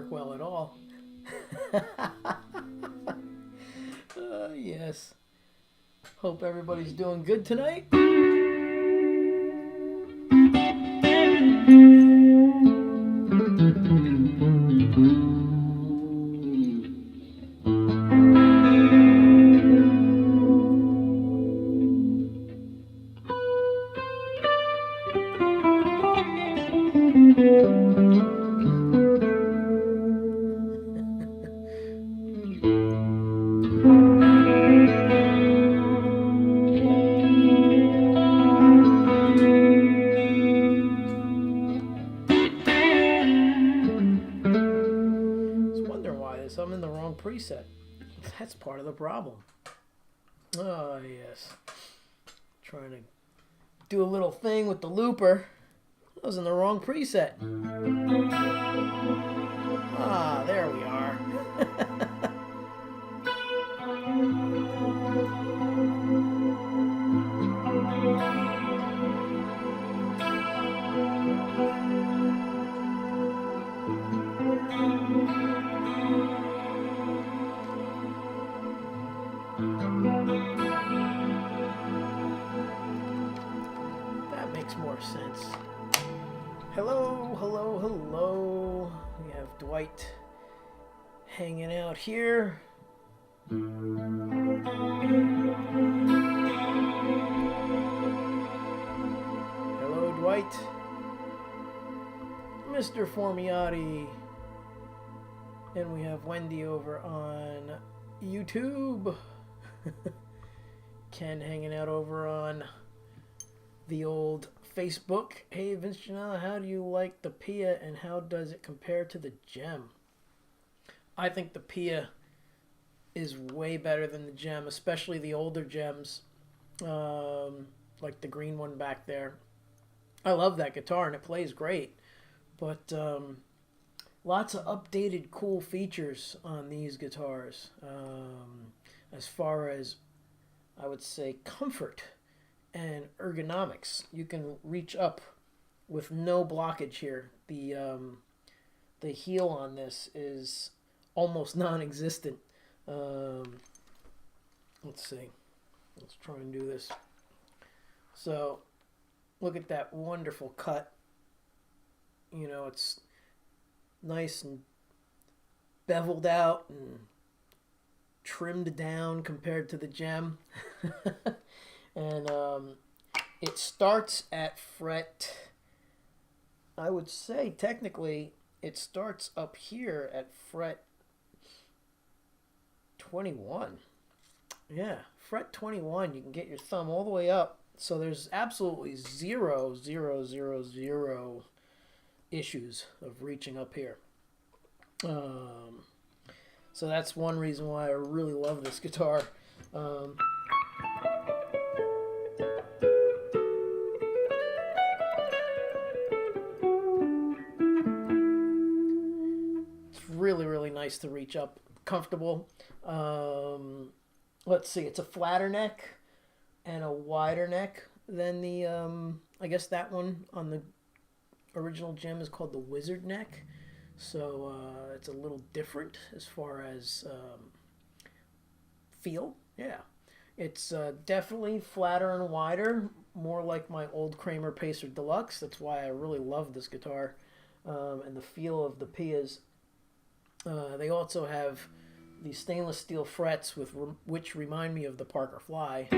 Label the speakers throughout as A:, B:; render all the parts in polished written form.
A: work well at all. Yes. Hope everybody's doing good tonight. I'm in the wrong preset. That's part of the problem. Oh, yes. Trying to do a little thing with the looper. I was in the wrong preset. Ah, there we are. That makes more sense. Hello, hello, hello. We have Dwight hanging out here. Hello, Dwight. Mr. Formiati. And we have Wendy over on YouTube. Ken hanging out over on the old Facebook. Hey, Vince Janela, how do you like the Pia and how does it compare to the Gem? I think the Pia is way better than the Gem, especially the older Gems, like the green one back there. I love that guitar and it plays great, but lots of updated cool features on these guitars. As far as, I would say, comfort and ergonomics, you can reach up with no blockage here. The heel on this is almost non-existent. Let's see. Let's try and do this. So, look at that wonderful cut. You know, it's nice and beveled out and trimmed down compared to the Gem. And it starts at fret, I would say technically it starts up here at fret 21. Yeah, fret 21. You can get your thumb all the way up. So there's absolutely zero issues of reaching up here. So that's one reason why I really love this guitar. It's really nice to reach up, comfortable. Let's see, it's a flatter neck and a wider neck than the, I guess that one on the original Gem is called the Wizard neck. So it's a little different as far as feel. Yeah, it's definitely flatter and wider, more like my old Kramer Pacer Deluxe. That's why I really love this guitar and the feel of the Pias. They also have these stainless steel frets which remind me of the Parker Fly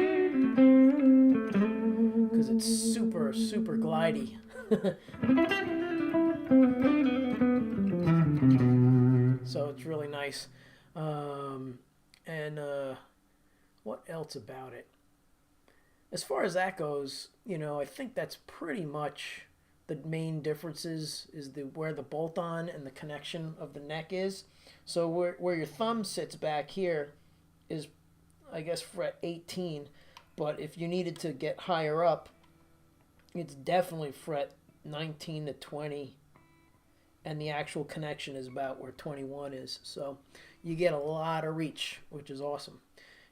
A: because it's super glidey. So it's really nice. And what else about it? As far as that goes, you know, I think that's pretty much the main differences is where the bolt-on and the connection of the neck is. So where your thumb sits back here is, I guess, fret 18. But if you needed to get higher up, it's definitely fret 19 to 20. And the actual connection is about where 21 is. So you get a lot of reach, which is awesome.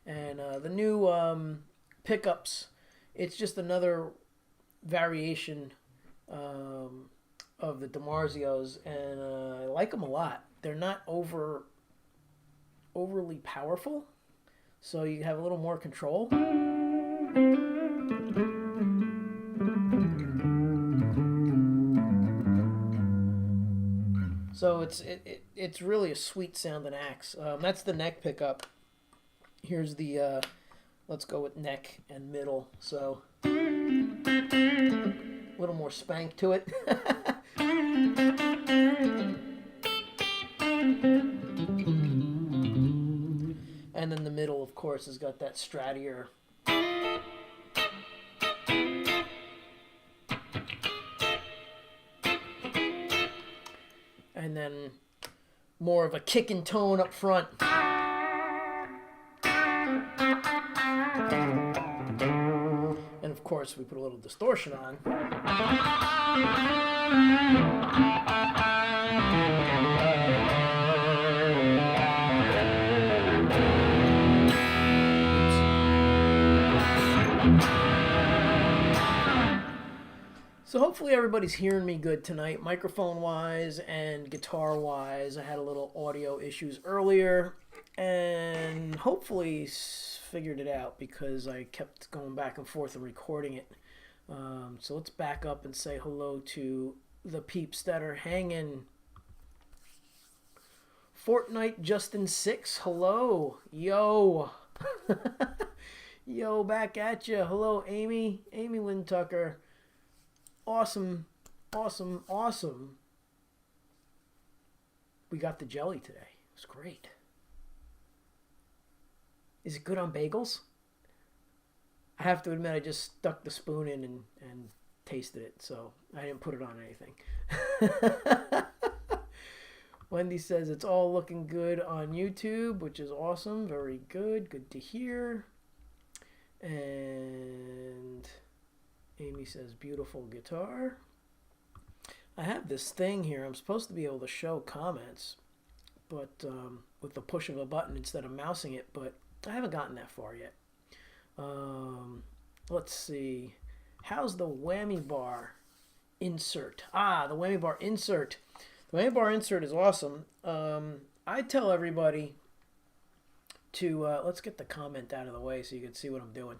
A: And the new pickups, it's just another variation of the DiMarzios, and I like them a lot. they're not overly powerful, so you have a little more control. So it's really a sweet sounding axe. That's the neck pickup. Here's the let's go with neck and middle. So a little more spank to it. And then the middle, of course, has got that Stratier. And then more of a kicking tone up front. And of course, we put a little distortion on. So hopefully everybody's hearing me good tonight, microphone-wise and guitar-wise. I had a little audio issues earlier, and hopefully figured it out because I kept going back and forth and recording it. So let's back up and say hello to the peeps that are hanging. Fortnite Justin 6, hello. Yo. Yo, back at you. Hello, Amy Lynn Tucker. Awesome. We got the jelly today. It was great. Is it good on bagels? I have to admit, I just stuck the spoon in and tasted it, so I didn't put it on anything. Wendy says it's all looking good on YouTube, which is awesome. Very good. Good to hear. And Amy says, beautiful guitar. I have this thing here. I'm supposed to be able to show comments, but with the push of a button instead of mousing it, but I haven't gotten that far yet. Let's see. How's the whammy bar insert? The whammy bar insert. The whammy bar insert is awesome. I tell everybody to, let's get the comment out of the way so you can see what I'm doing.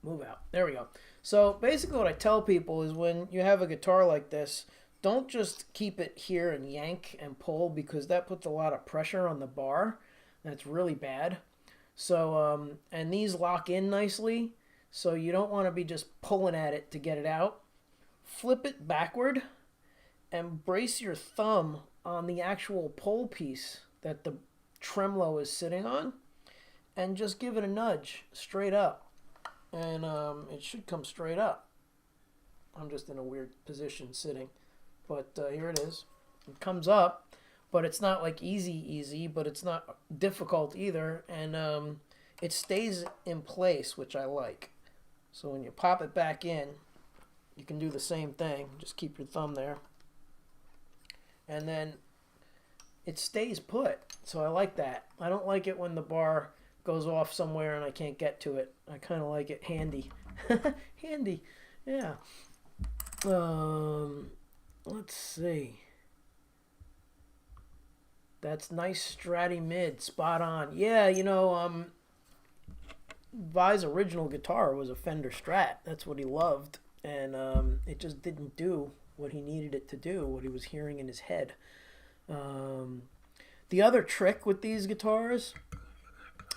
A: Move out. There we go. So basically what I tell people is when you have a guitar like this, don't just keep it here and yank and pull, because that puts a lot of pressure on the bar. That's really bad. So, and these lock in nicely, so you don't want to be just pulling at it to get it out. Flip it backward and brace your thumb on the actual pull piece that the tremolo is sitting on, and just give it a nudge straight up. And it should come straight up. I'm just in a weird position sitting. But here it is. It comes up, but it's not like easy, but it's not difficult either. And it stays in place, which I like. So when you pop it back in, you can do the same thing. Just keep your thumb there. And then it stays put. So I like that. I don't like it when the bar goes off somewhere and I can't get to it. I kind of like it handy. Handy. Yeah. Let's see. That's nice Stratty mid. Spot on. Yeah, you know, Vi's original guitar was a Fender Strat. That's what he loved. And it just didn't do what he needed it to do, what he was hearing in his head. The other trick with these guitars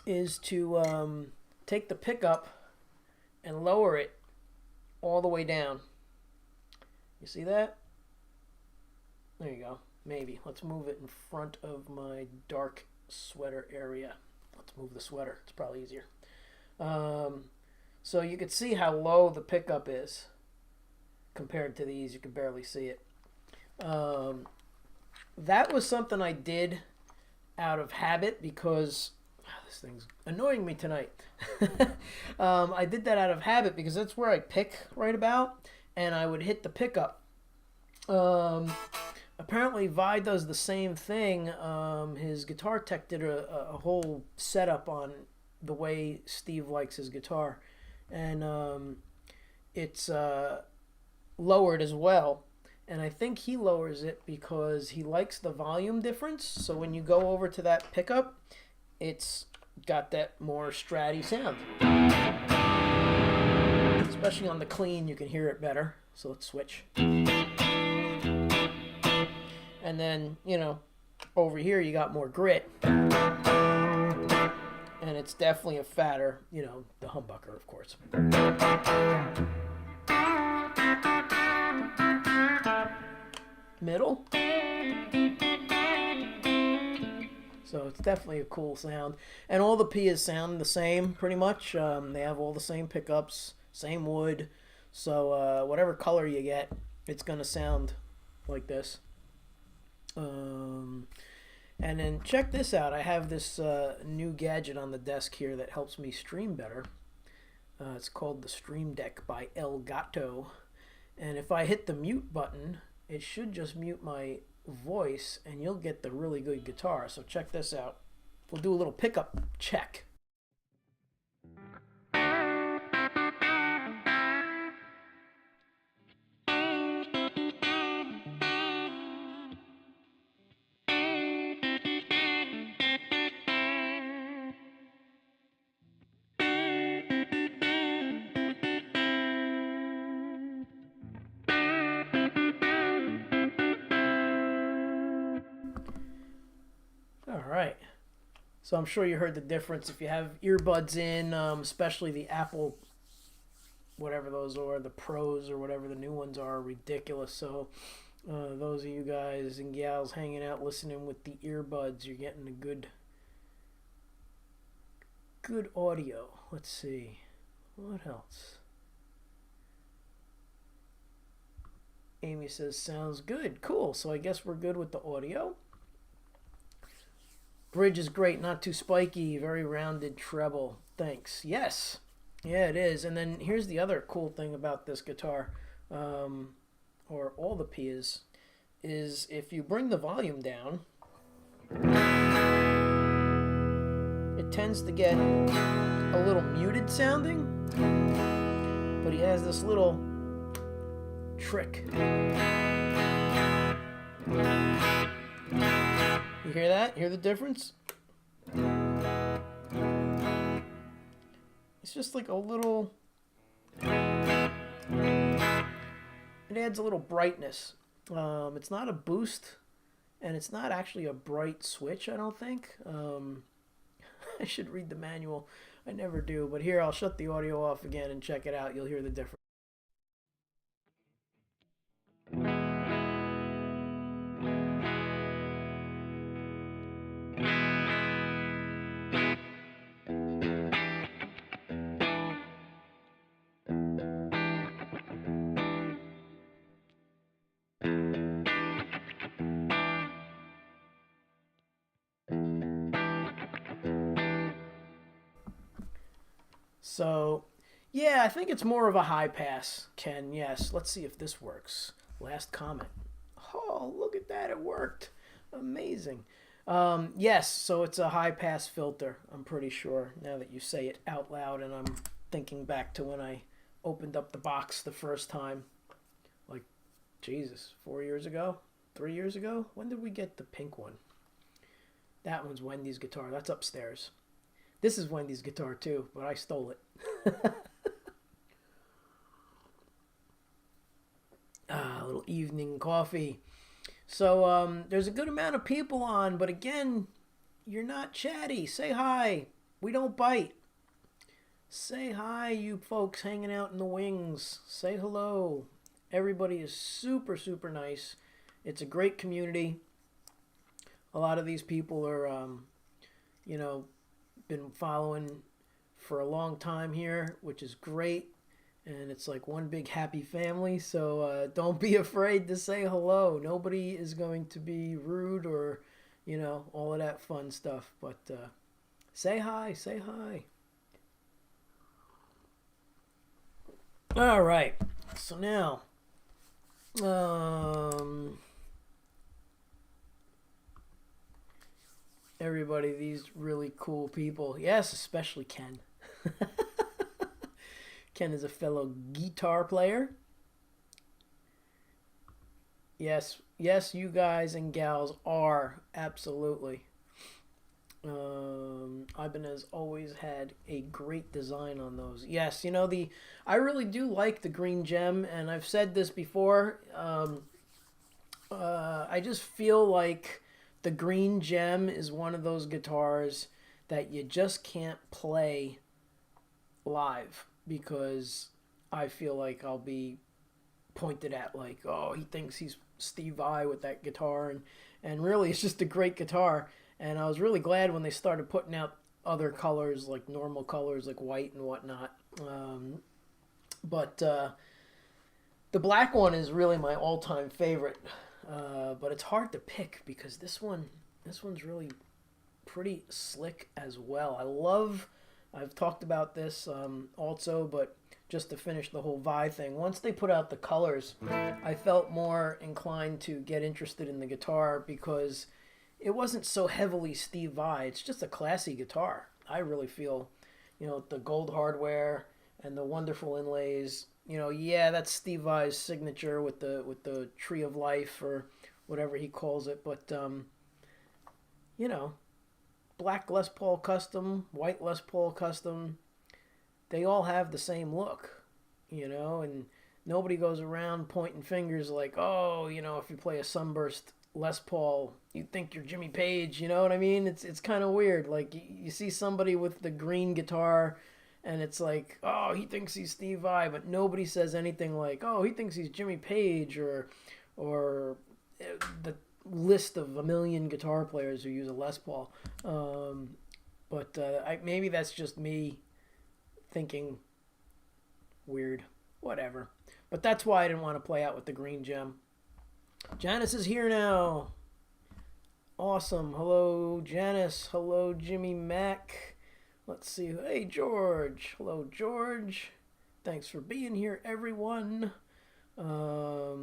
A: is to take the pickup and lower it all the way down. You see that? There you go. Maybe. Let's move it in front of my dark sweater area. Let's move the sweater. It's probably easier. So you can see how low the pickup is compared to these. You can barely see it. That was something I did out of habit because this thing's annoying me tonight. I did that out of habit because that's where I pick right about, and I would hit the pickup. Apparently Vi does the same thing. His guitar tech did a whole setup on the way Steve likes his guitar, and it's lowered as well. And I think he lowers it because he likes the volume difference. So when you go over to that pickup, it's got that more stratty sound. Especially on the clean, you can hear it better. So let's switch. And then, you know, over here you got more grit. And it's definitely a fatter, you know, the humbucker, of course. Middle. So it's definitely a cool sound. And all the Pias sound the same, pretty much. They have all the same pickups, same wood. So whatever color you get, it's going to sound like this. And then check this out. I have this new gadget on the desk here that helps me stream better. It's called the Stream Deck by Elgato. And if I hit the mute button, it should just mute my voice and you'll get the really good guitar. So check this out. We'll do a little pickup check. All right. So I'm sure you heard the difference if you have earbuds in, especially the Apple, whatever those are, the Pros or whatever the new ones are ridiculous. So those of you guys and gals hanging out listening with the earbuds, you're getting a good audio. Let's see. What else? Amy says, sounds good. Cool. So I guess we're good with the audio. Bridge is great, not too spiky, very rounded treble. Thanks. Yes. Yeah, it is. And then here's the other cool thing about this guitar, or all the Pias, is if you bring the volume down, it tends to get a little muted sounding, but he has this little trick. You hear that? Hear the difference? It's just like a little... It adds a little brightness. It's not a boost, and it's not actually a bright switch, I don't think. I should read the manual. I never do. But here, I'll shut the audio off again and check it out. You'll hear the difference. So, yeah, I think it's more of a high pass, Ken. Yes, let's see if this works. Last comment. Oh, look at that. It worked. Amazing. Yes, so it's a high pass filter, I'm pretty sure, now that you say it out loud. And I'm thinking back to when I opened up the box the first time. Like, Jesus, 4 years ago? 3 years ago? When did we get the pink one? That one's Wendy's guitar. That's upstairs. This is Wendy's guitar too, but I stole it. A little evening coffee. So there's a good amount of people on, but again, you're not chatty. Say hi. We don't bite. Say hi, you folks hanging out in the wings. Say hello. Everybody is super, super nice. It's a great community. A lot of these people are, you know, been following for a long time here, which is great, and it's like one big happy family. So don't be afraid to say hello. Nobody is going to be rude or, you know, all of that fun stuff. But say hi, say hi. All right. So now, everybody, these really cool people. Yes, especially Ken. Ken is a fellow guitar player. Yes, yes, you guys and gals are absolutely. Ibanez has always had a great design on those. Yes, I really do like the green gem, and I've said this before. I just feel like the green gem is one of those guitars that you just can't play live because I feel like I'll be pointed at like, oh, he thinks he's Steve Vai with that guitar, and really it's just a great guitar. And I was really glad when they started putting out other colors like normal colors like white and whatnot. But the black one is really my all-time favorite. But it's hard to pick because this one's really pretty slick as well. I've talked about this also, but just to finish the whole Vi thing, once they put out the colors, I felt more inclined to get interested in the guitar because it wasn't so heavily Steve Vai. It's just a classy guitar. I really feel, the gold hardware and the wonderful inlays. Yeah, that's Steve Vai's signature with the Tree of Life or whatever he calls it. But you know, black Les Paul Custom, white Les Paul Custom, they all have the same look, and nobody goes around pointing fingers like, oh, if you play a Sunburst Les Paul, you think you're Jimmy Page, you know what I mean? It's kind of weird. Like you see somebody with the green guitar and it's like, oh, he thinks he's Steve Vai, but nobody says anything like, oh, he thinks he's Jimmy Page or the list of a million guitar players who use a Les Paul. But maybe that's just me thinking weird, whatever. But that's why I didn't want to play out with the green gem. Janice is here now. Awesome. Hello, Janice. Hello, Jimmy Mack. Let's see. Hey, George. Hello, George. Thanks for being here, everyone. Yeah,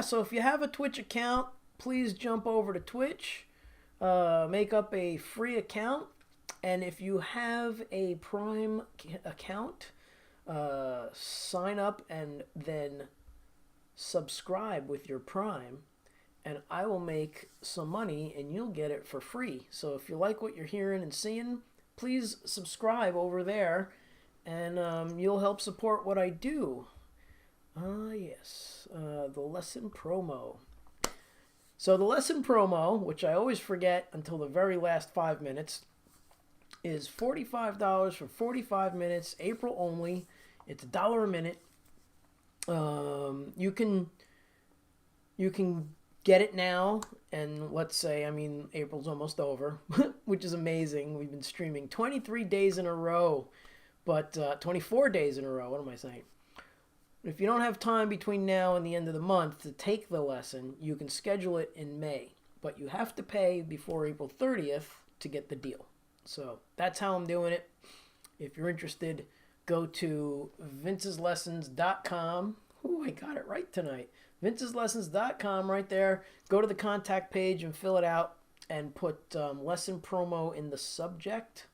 A: so if you have a Twitch account, please jump over to Twitch. Make up a free account. And if you have a Prime account, sign up and then subscribe with your Prime, and I will make some money and you'll get it for free. So if you like what you're hearing and seeing, please subscribe over there, and you'll help support what I do. Yes, the lesson promo. So the lesson promo, which I always forget until the very last 5 minutes, is $45 for 45 minutes, April only. It's $1 a minute. You can get it now, and let's say, April's almost over, which is amazing. We've been streaming 23 days in a row, but 24 days in a row. What am I saying? If you don't have time between now and the end of the month to take the lesson, you can schedule it in May, but you have to pay before April 30th to get the deal. So that's how I'm doing it. If you're interested, go to vinceslessons.com. Ooh, I got it right tonight. vinceslessons.com right there. Go to the contact page and fill it out and put lesson promo in the subject.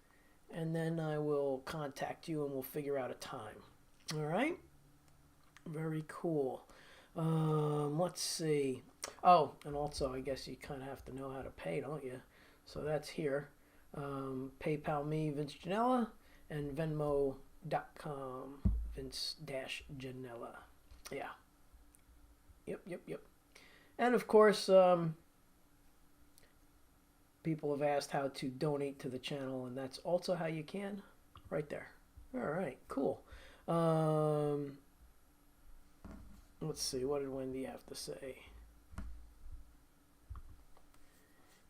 A: And then I will contact you and we'll figure out a time. All right? Very cool. Let's see. Oh, and also I guess you kind of have to know how to pay, don't you? So that's here. PayPal me, Vince Janella, and Venmo.com, Vince-Janella. Yeah. Yep. And of course, people have asked how to donate to the channel, and that's also how you can, right there. All right, cool. Let's see, what did Wendy have to say?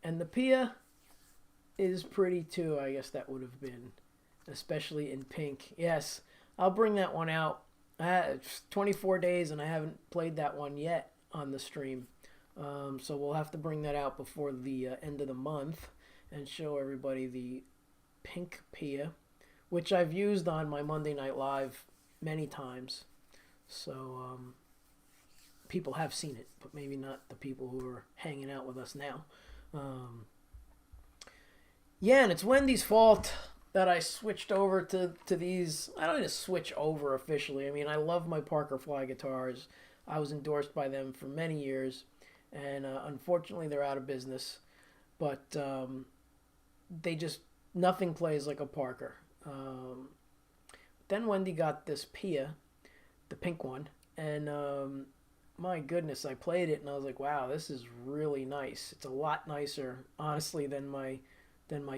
A: And the Pia is pretty too, I guess that would have been, especially in pink. Yes, I'll bring that one out. It's 24 days and I haven't played that one yet on the stream. So we'll have to bring that out before the end of the month and show everybody the pink Pia, which I've used on my Monday Night Live many times. So people have seen it, but maybe not the people who are hanging out with us now. Yeah, and it's Wendy's fault that I switched over to these. I don't need to switch over officially. I love my Parker Fly guitars. I was endorsed by them for many years, and unfortunately they're out of business. But they just nothing plays like a Parker. Then Wendy got this Pia, the pink one, and my goodness, I played it and I was like, wow, this is really nice. It's a lot nicer, honestly, than my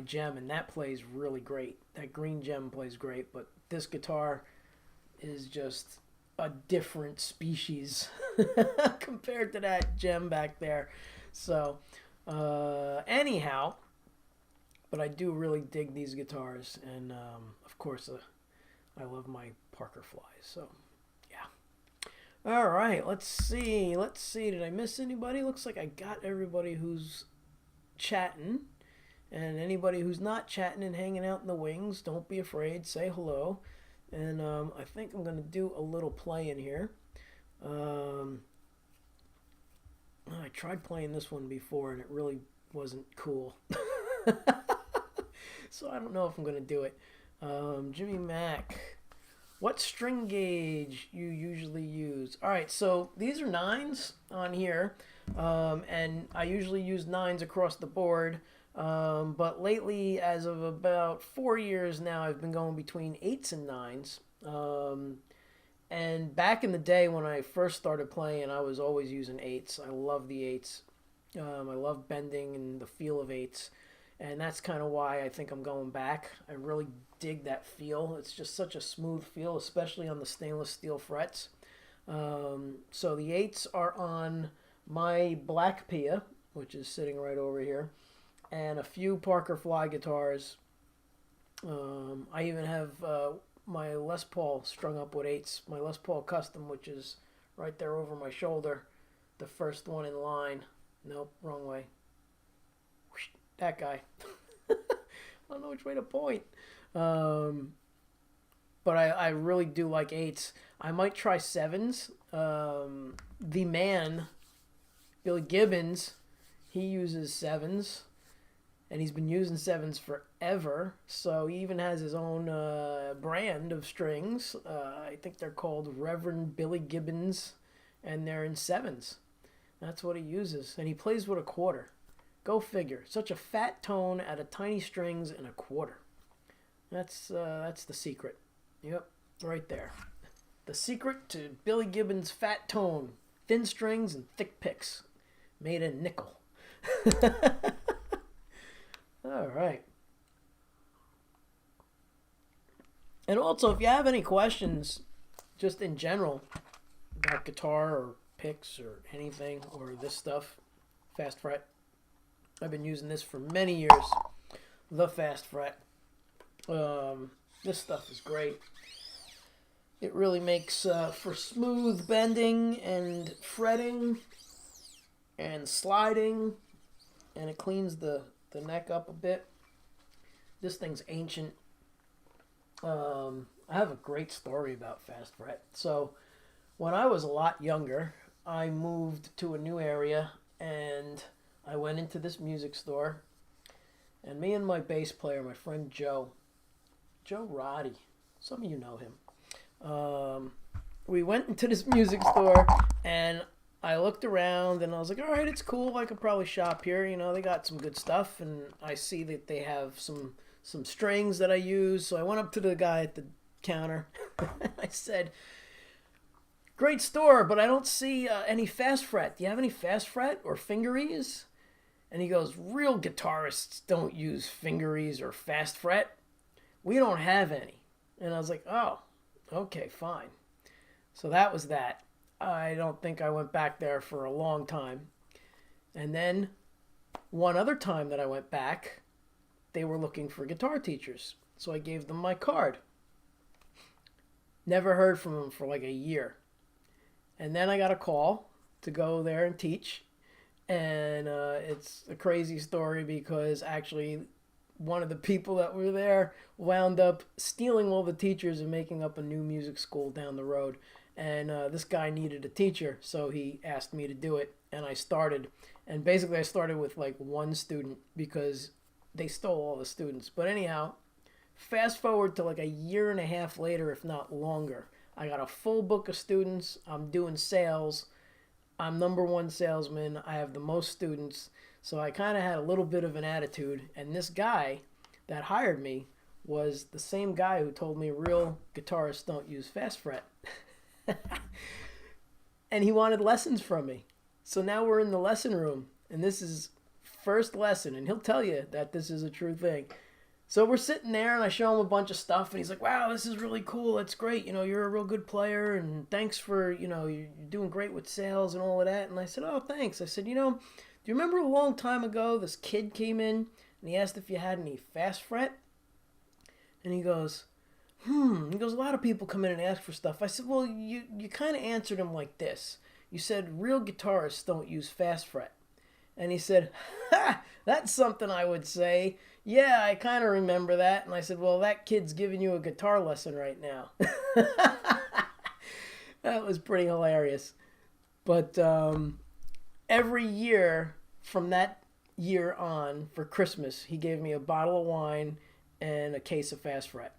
A: gem, and that plays really great. That green gem plays great, but this guitar is just a different species compared to that gem back there. So, anyhow, but I do really dig these guitars, and of course, I love my Parker Flies. So, yeah. All right, let's see. Let's see. Did I miss anybody? Looks like I got everybody who's chatting. And anybody who's not chatting and hanging out in the wings, don't be afraid. Say hello. And I think I'm going to do a little play in here. I tried playing this one before, and it really wasn't cool. So I don't know if I'm going to do it. Jimmy Mack. What string gauge you usually use? All right, so these are 9s on here. And I usually use 9s across the board. But lately, as of about 4 years now, I've been going between 8s and 9s. And back in the day when I first started playing, I was always using 8s. I love the 8s. I love bending and the feel of 8s. And that's kind of why I think I'm going back. I really dig that feel. It's just such a smooth feel, especially on the stainless steel frets. So the 8s are on my black Pia, which is sitting right over here, and a few Parker Fly guitars. I even have my Les Paul strung up with 8s, my Les Paul Custom, which is right there over my shoulder, the first one in line. Nope, wrong way. That guy. I don't know which way to point. But I really do like 8s. I might try 7s. The man, Billy Gibbons, he uses 7s. And he's been using 7s forever. So he even has his own brand of strings. I think they're called Reverend Billy Gibbons. And they're in 7s. That's what he uses. And he plays with a quarter. Go figure. Such a fat tone out of tiny strings and a quarter. That's the secret. Yep, right there. The secret to Billy Gibbons' fat tone. Thin strings and thick picks. Made in nickel. All right. And also, if you have any questions, just in general, about guitar or picks or anything, or this stuff, Fast Fret. I've been using this for many years. The Fast Fret. This stuff is great. It really makes for smooth bending and fretting and sliding, and it cleans the neck up a bit. This thing's ancient. I have a great story about Fast Fret. So when I was a lot younger, I moved to a new area, and I went into this music store, and me and my bass player, my friend Joe Roddy, some of you know him, we went into this music store, and I looked around, and I was like, all right, it's cool. I could probably shop here. You know, they got some good stuff, and I see that they have some strings that I use. So I went up to the guy at the counter. I said, great store, but I don't see any Fast Fret. Do you have any Fast Fret or fingeries? And he goes, real guitarists don't use fingeries or Fast Fret. We don't have any. And I was like, oh, okay, fine. So that was that. I don't think I went back there for a long time. And then one other time that I went back, they were looking for guitar teachers. So I gave them my card. Never heard from them for like a year. And then I got a call to go there and teach. And it's a crazy story because actually one of the people that were there wound up stealing all the teachers and making up a new music school down the road. And this guy needed a teacher, so he asked me to do it. And I started. And basically I started with like one student because they stole all the students. But anyhow, fast forward to like a year and a half later, if not longer, I got a full book of students. I'm doing sales. I'm number one salesman. I have the most students. So I kind of had a little bit of an attitude. And this guy that hired me was the same guy who told me real guitarists don't use fast fret. And he wanted lessons from me. So now we're in the lesson room. And this is first lesson. And he'll tell you that this is a true thing. So we're sitting there, and I show him a bunch of stuff, and he's like, wow, this is really cool. That's great. You're a real good player, and thanks for, you're doing great with sales and all of that. And I said, oh, thanks. I said, do you remember a long time ago this kid came in, and he asked if you had any fast fret? And he goes, a lot of people come in and ask for stuff. I said, well, you kind of answered him like this. You said real guitarists don't use fast fret. And he said, ha, that's something I would say. Yeah, I kind of remember that. And I said, well, that kid's giving you a guitar lesson right now. That was pretty hilarious. But every year from that year on, for Christmas, he gave me a bottle of wine and a case of fast fret.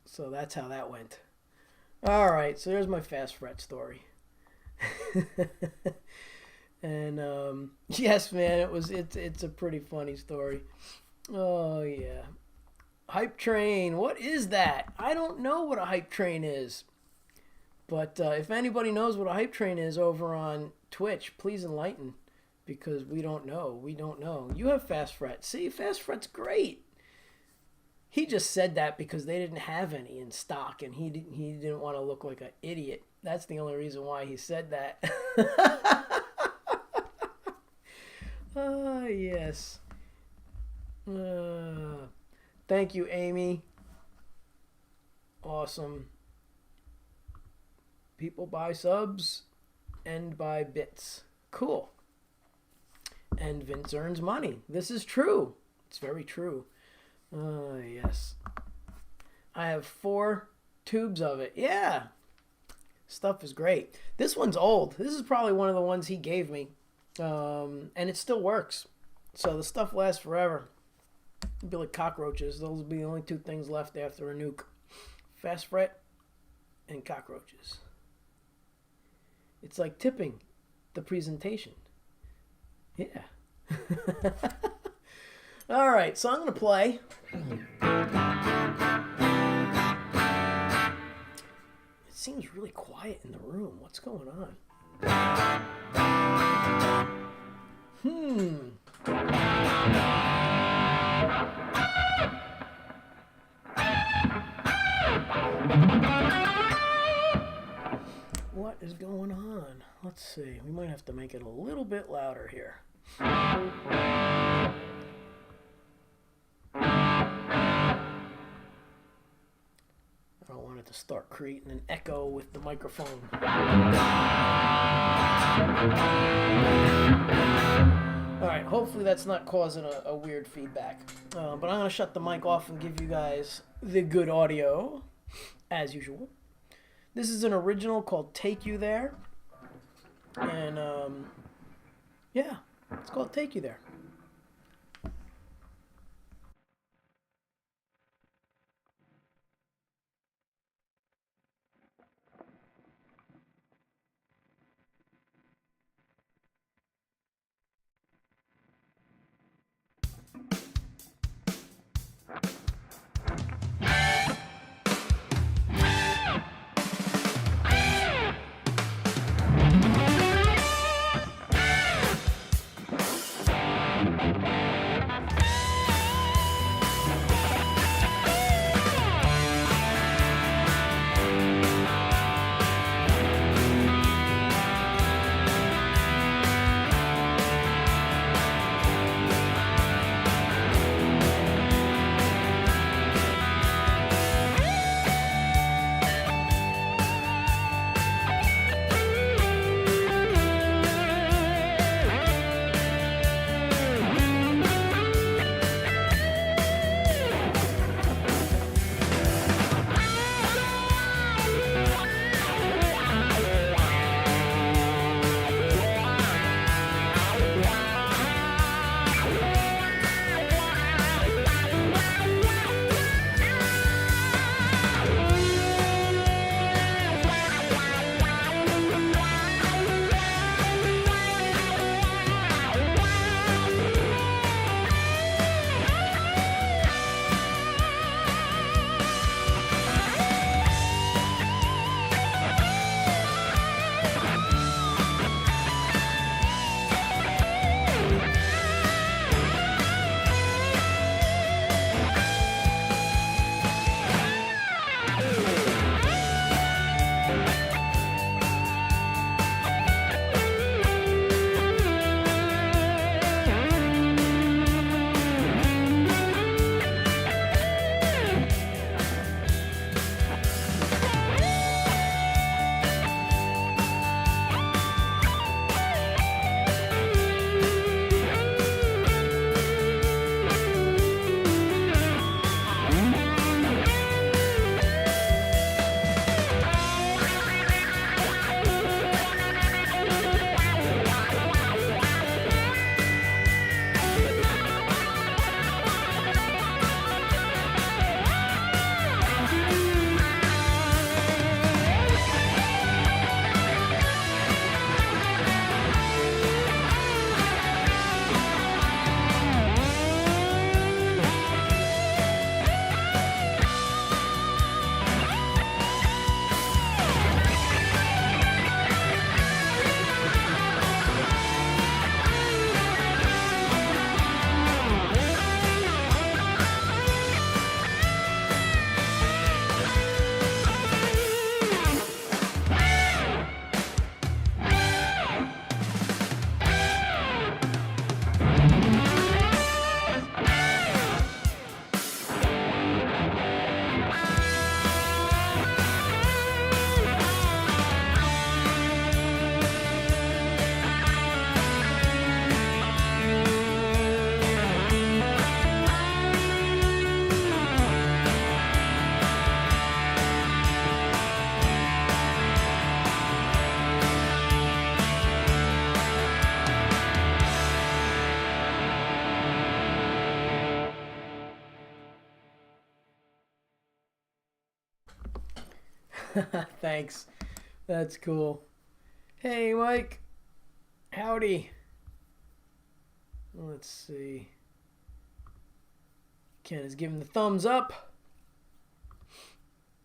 A: So that's how that went. All right, so there's my fast fret story. And yes, man, it's a pretty funny story. Oh yeah, hype train. What is that? I don't know what a hype train is. But if anybody knows what a hype train is over on Twitch, please enlighten, because we don't know. We don't know. You have fast fret. See, fast fret's great. He just said that because they didn't have any in stock, and he didn't want to look like an idiot. That's the only reason why he said that. Ah, yes. Thank you, Amy. Awesome. People buy subs and buy bits. Cool. And Vince earns money. This is true. It's very true. Yes. I have 4 tubes of it. Yeah. Stuff is great. This one's old. This is probably one of the ones he gave me. And it still works. So the stuff lasts forever. It'll be like cockroaches. Those will be the only 2 things left after a nuke. Fast fret and cockroaches. It's like tipping the presentation. Yeah. All right, so I'm going to play. It seems really quiet in the room. What's going on? What is going on? Let's see. We might have to make it a little bit louder here. I don't want it to start creating an echo with the microphone. Alright, hopefully that's not causing a weird feedback. But I'm going to shut the mic off and give you guys the good audio, as usual. This is an original called Take You There. And, yeah, it's called Take You There. Thanks. That's cool. Hey, Mike. Howdy. Let's see. Ken is giving the thumbs up.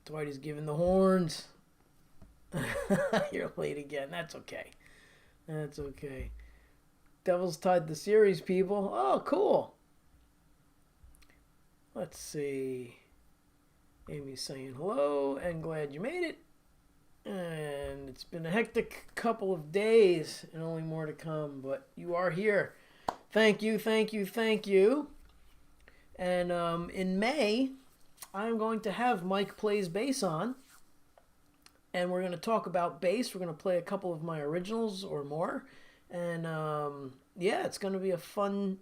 A: Dwight is giving the horns. You're late again. That's okay. That's okay. Devils tied the series, people. Oh, cool. Let's see. Amy's saying hello and glad you made it. And it's been a hectic couple of days and only more to come, but you are here. Thank you, thank you, thank you. And in May, I'm going to have Mike Plays Bass on. And we're going to talk about bass. We're going to play a couple of my originals or more. And yeah, it's going to be a fun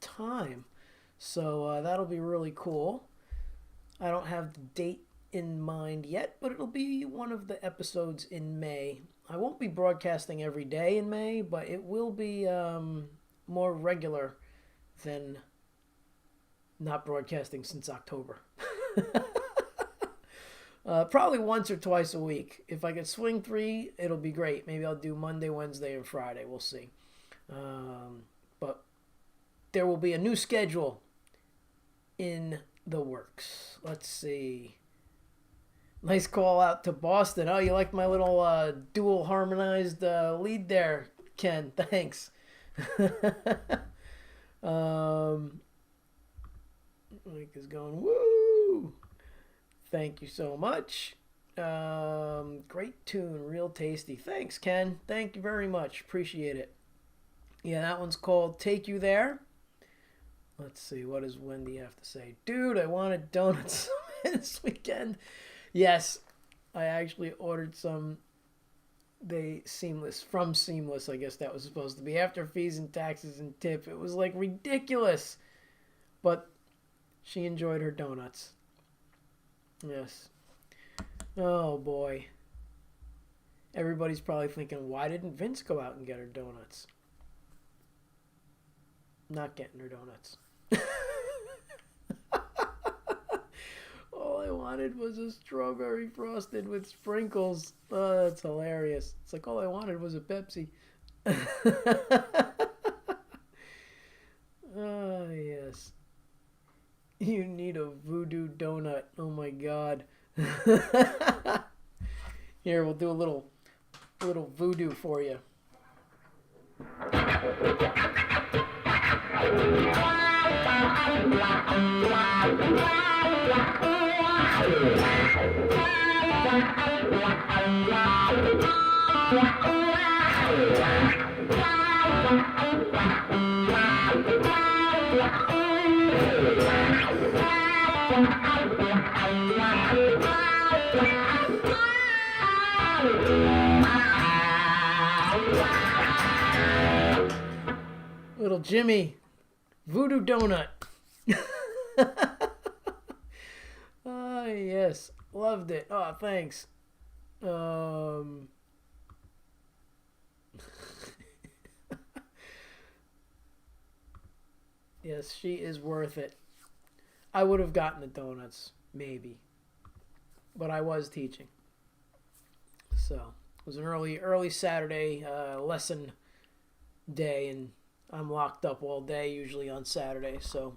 A: time. So that'll be really cool. I don't have the date in mind yet, but it'll be one of the episodes in May. I won't be broadcasting every day in May, but it will be more regular than not broadcasting since October. Probably once or twice a week. If I could swing 3, it'll be great. Maybe I'll do Monday, Wednesday, and Friday. We'll see. But there will be a new schedule in the works. Let's see. Nice call out to Boston. Oh, you like my little dual harmonized lead there, Ken? Thanks. Mike is going, woo! Thank you so much. Great tune, real tasty. Thanks, Ken. Thank you very much. Appreciate it. Yeah, that one's called Take You There. Let's see, what does Wendy have to say? Dude, I wanted donuts this weekend. Yes, I actually ordered some. From Seamless, I guess that was supposed to be. After fees and taxes and tip, it was like ridiculous. But she enjoyed her donuts. Yes. Oh boy. Everybody's probably thinking, why didn't Vince go out and get her donuts? Not getting her donuts. All I wanted was a strawberry frosted with sprinkles. Oh, that's hilarious. It's like all I wanted was a Pepsi. Ah, yes. You need a voodoo donut. Oh my god. Here, we'll do a little voodoo for you. Little Jimmy, voodoo donut. Ah, yes, loved it. Oh, thanks. Yes, she is worth it. I would have gotten the donuts, maybe, but I was teaching, so it was an early Saturday lesson day, and I'm locked up all day usually on Saturday, so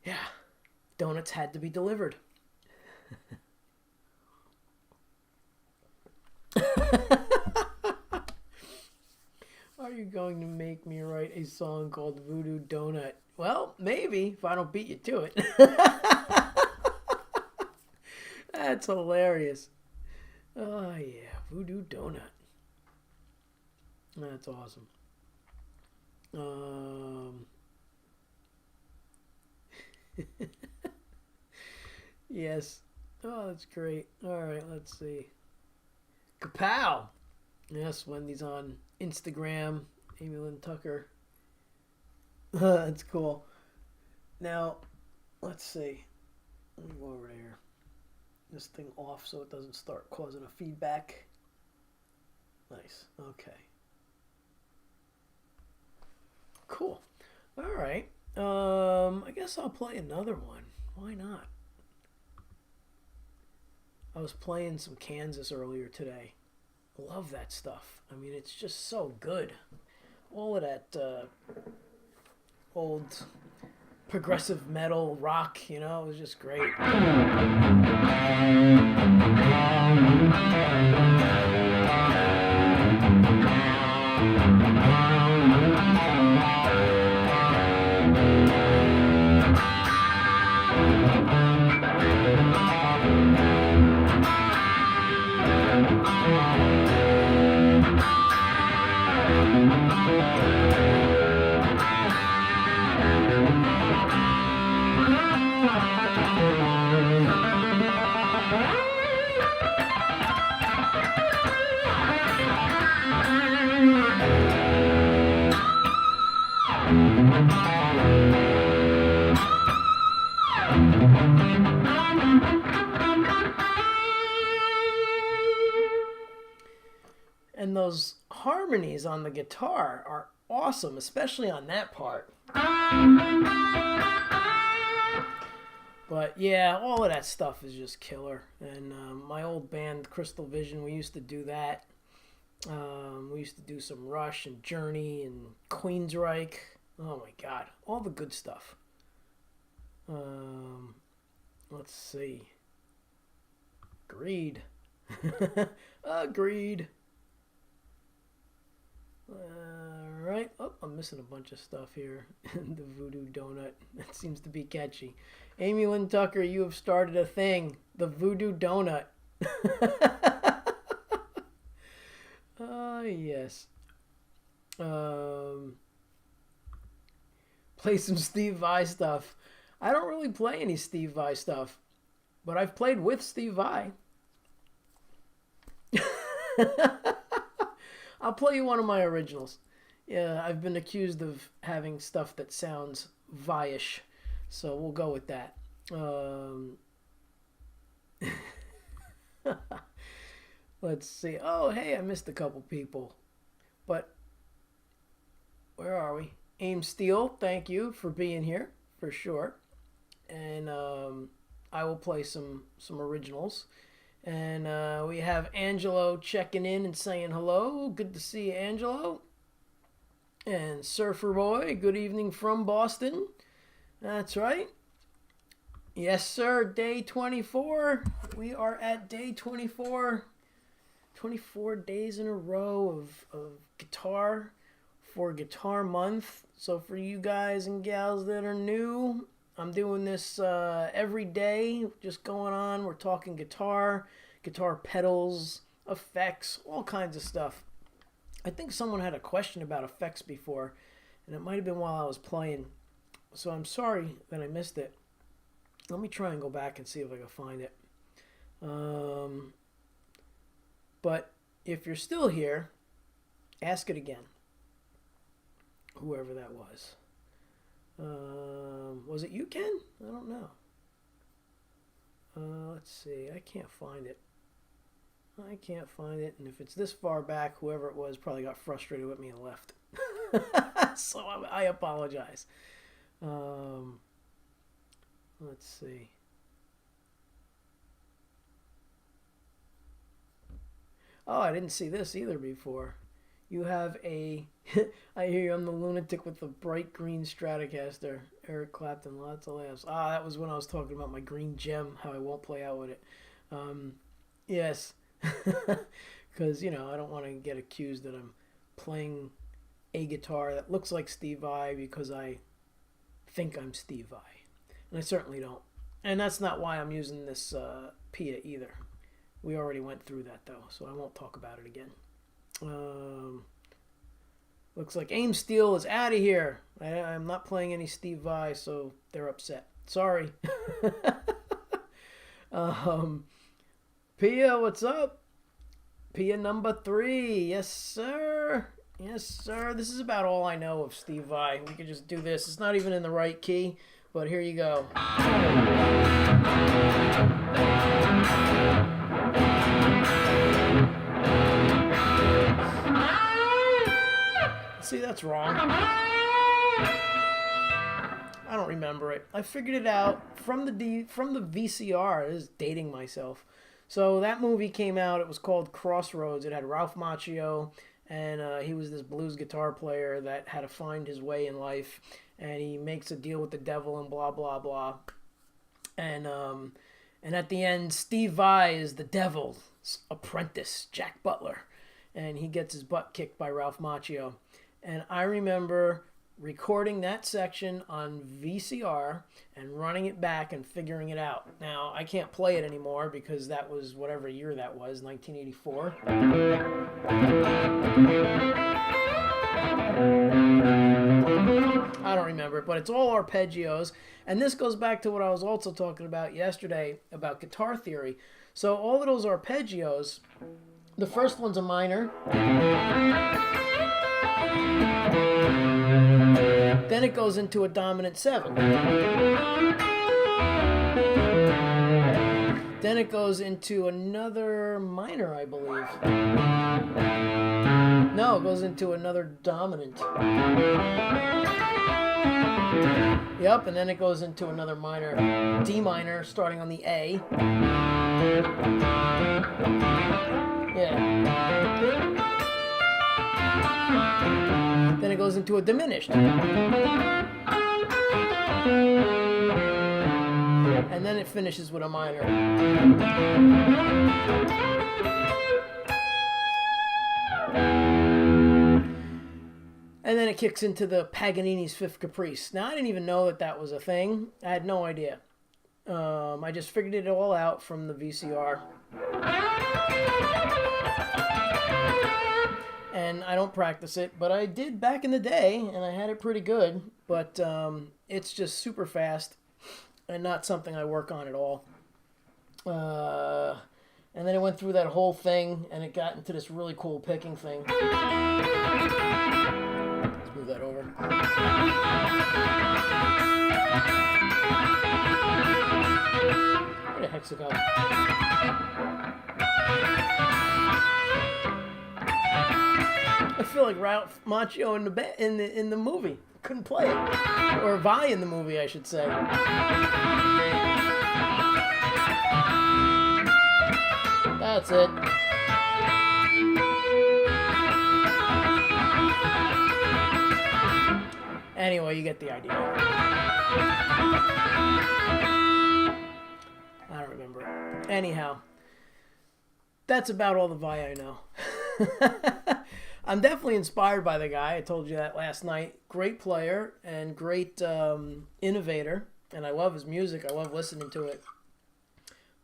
A: yeah, donuts had to be delivered. Are you going to make me write a song called Voodoo Donut? Well, maybe, if I don't beat you to it. That's hilarious. Oh, yeah, Voodoo Donut. That's awesome. Yes. Oh, that's great. All right, let's see. Kapow! Yes, Wendy's on Instagram. Amy Lynn Tucker. That's cool. Now, let's see. Let me go over here. This thing off so it doesn't start causing a feedback. Nice. Okay. Cool. All right. I guess I'll play another one. Why not? I was playing some Kansas earlier today. Love that stuff. I mean, it's just so good. All of that old progressive metal rock, you know, it was just great. And those harmonies on the guitar are awesome, especially on that part. But yeah, all of that stuff is just killer. And my old band, Crystal Vision, we used to do that. We used to do some Rush and Journey and Queensryche. Oh my God, all the good stuff. Let's see. Agreed. Agreed. Alright. Oh, I'm missing a bunch of stuff here. The Voodoo Donut. That seems to be catchy. Amy Lynn Tucker, you have started a thing. The Voodoo Donut. Yes. Play some Steve Vai stuff. I don't really play any Steve Vai stuff, but I've played with Steve Vai. I'll play you one of my originals. Yeah, I've been accused of having stuff that sounds Vai-ish, so we'll go with that. Let's see. Oh, hey, I missed a couple people. But where are we? Aim Steel, thank you for being here, for sure. And I will play some originals. And we have Angelo checking in and saying hello. Good to see you, Angelo. And Surfer Boy, good evening from Boston. That's right. Yes, sir. Day 24. We are at day 24. 24 days in a row of guitar for Guitar Month. So for you guys and gals that are new, I'm doing this every day, just going on. We're talking guitar pedals, effects, all kinds of stuff. I think someone had a question about effects before, and it might have been while I was playing. So I'm sorry that I missed it. Let me try and go back and see if I can find it. But if you're still here, ask it again. Whoever that was. Was it you, Ken? I don't know. Let's see. I can't find it. I can't find it. And if it's this far back, whoever it was probably got frustrated with me and left. So I apologize. Let's see. Oh, I didn't see this either before. You have a... I hear you, I'm the lunatic with the bright green Stratocaster. Eric Clapton, lots of laughs. Ah, that was when I was talking about my green gem, how I won't play out with it. Yes. Because, you know, I don't want to get accused that I'm playing a guitar that looks like Steve Vai because I think I'm Steve Vai. And I certainly don't. And that's not why I'm using this Pia either. We already went through that, though, so I won't talk about it again. Looks like Aim Steel is out of here. I'm not playing any Steve Vai, so they're upset. Sorry. Pia, what's up? Pia number 3. Yes, sir. Yes, sir. This is about all I know of Steve Vai. We could just do this. It's not even in the right key, but here you go. See, that's wrong. I don't remember it. I figured it out from the VCR. This is dating myself. So that movie came out. It was called Crossroads. It had Ralph Macchio, and he was this blues guitar player that had to find his way in life, and he makes a deal with the devil and blah blah blah. And at the end, Steve Vai is the devil's apprentice, Jack Butler, and he gets his butt kicked by Ralph Macchio. And I remember recording that section on VCR and running it back and figuring it out. Now, I can't play it anymore because that was whatever year that was, 1984. I don't remember, but it's all arpeggios. And this goes back to what I was also talking about yesterday about guitar theory. So all of those arpeggios, the first one's a minor. Then it goes into a dominant 7. Then it goes into another minor, I believe. No, it goes into another dominant. Yep, and then it goes into another minor, D minor, starting on the A. Yeah. Then it goes into a diminished. And then it finishes with a minor. And then it kicks into the Paganini's Fifth Caprice. Now, I didn't even know that that was a thing. I had no idea. I just figured it all out from the VCR. And I don't practice it, but I did back in the day, and I had it pretty good. But it's just super fast and not something I work on at all. And then it went through that whole thing, and it got into this really cool picking thing. Let's move that over. Where the heck's it go? I feel like Ralph Macchio in the movie. Couldn't play it. Or Vai in the movie, I should say. That's it. Anyway, you get the idea. I don't remember. Anyhow, that's about all the Vai I know. I'm definitely inspired by the guy. I told you that last night. Great player and great innovator. And I love his music. I love listening to it.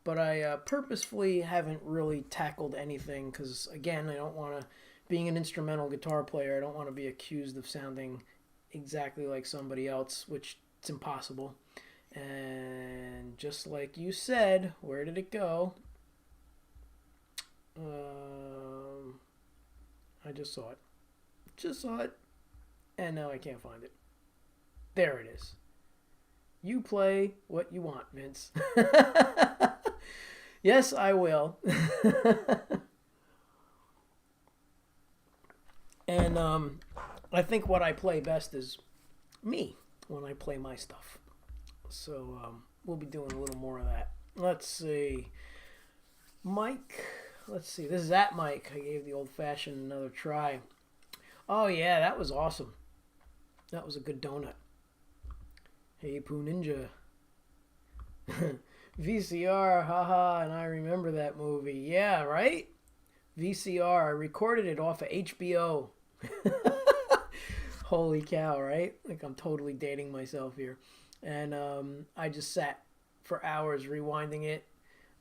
A: But I purposefully haven't really tackled anything because, again, I don't want to, being an instrumental guitar player, I don't want to be accused of sounding exactly like somebody else, which it's impossible. And just like you said, where did it go? I just saw it. Just saw it. And now I can't find it. There it is. You play what you want, Vince. Yes, I will. And I think what I play best is me when I play my stuff. So we'll be doing a little more of that. Let's see. Mike. Let's see. This is at Mike. I gave the old-fashioned another try. Oh, yeah. That was awesome. That was a good donut. Hey, Pooh Ninja. VCR, haha, and I remember that movie. Yeah, right? VCR. I recorded it off of HBO. Holy cow, right? Like I'm totally dating myself here. And I just sat for hours rewinding it.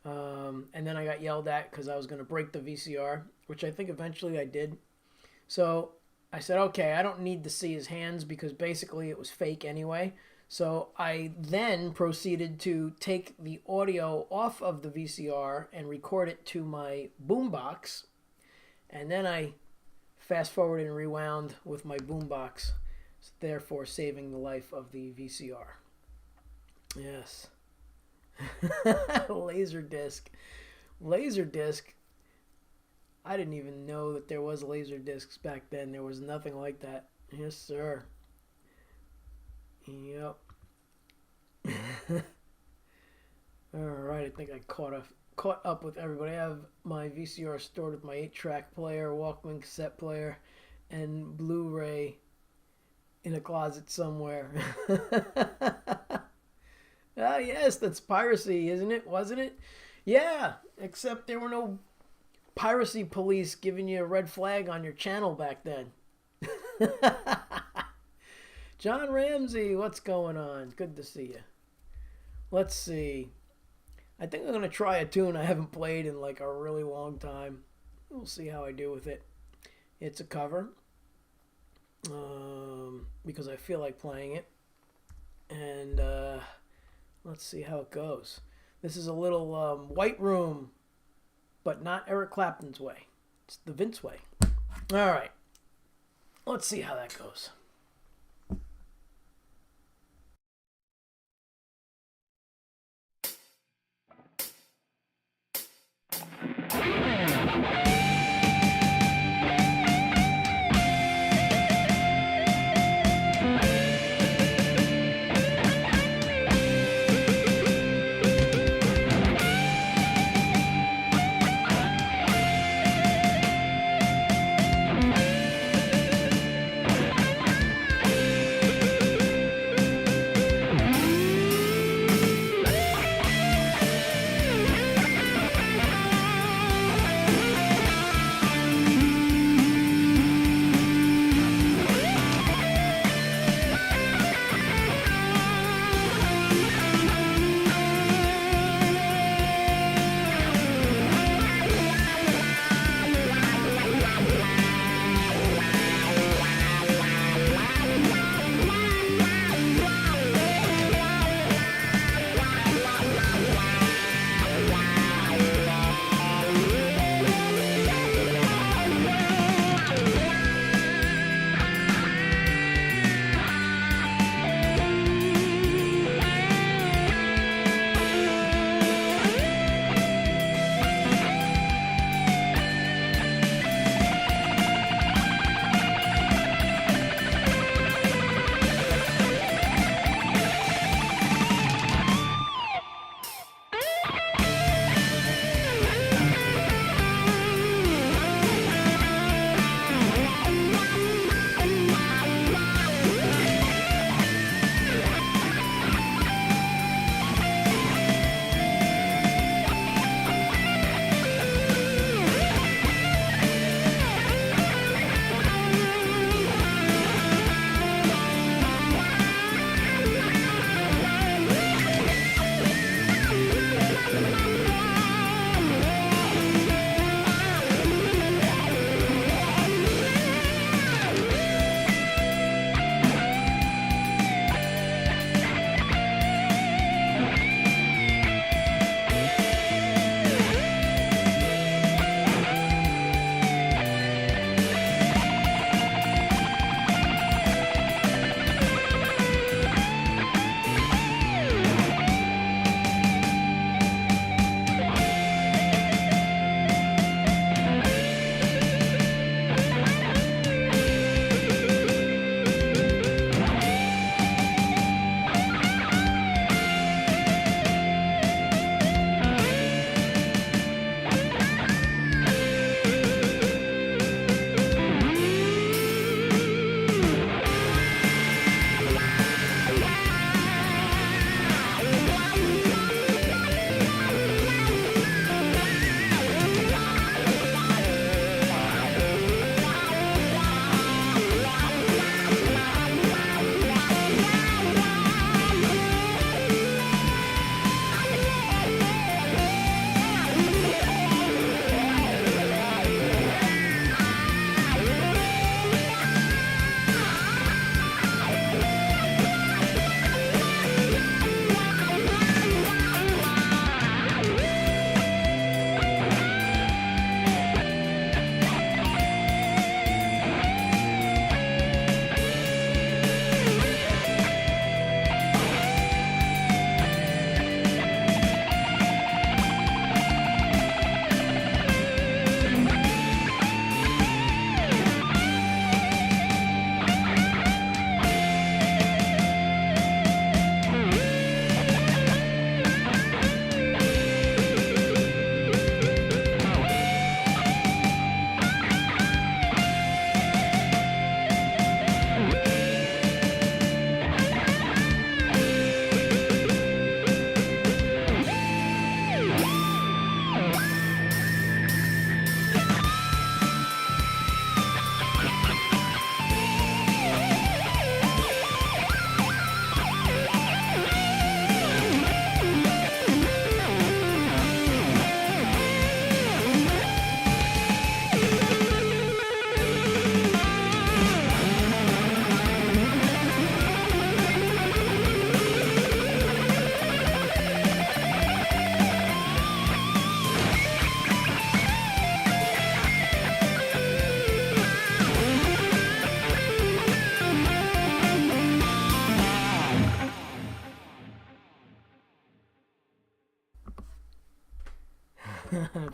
A: And then I got yelled at because I was going to break the VCR, which I think eventually I did. So I said, okay, I don't need to see his hands because basically it was fake anyway. So I then proceeded to take the audio off of the VCR and record it to my boombox. And then I fast forwarded and rewound with my boombox, therefore saving the life of the VCR. Yes. Laserdisc. Laserdisc. I didn't even know that there was Laserdiscs back then. There was nothing like that. Yes, sir. Yep. Alright, I think I caught a caught up with everybody. I have my VCR stored with my 8-track player, Walkman cassette player, and Blu-ray in a closet somewhere. Ah, yes, that's piracy, isn't it? Wasn't it? Yeah, except there were no piracy police giving you a red flag on your channel back then. John Ramsey, what's going on? Good to see you. Let's see. I think I'm going to try a tune I haven't played in like a really long time. We'll see how I do with it. It's a cover because I feel like playing it. And let's see how it goes. This is a little White Room, but not Eric Clapton's way. It's the Vince way. All right. Let's see how that goes.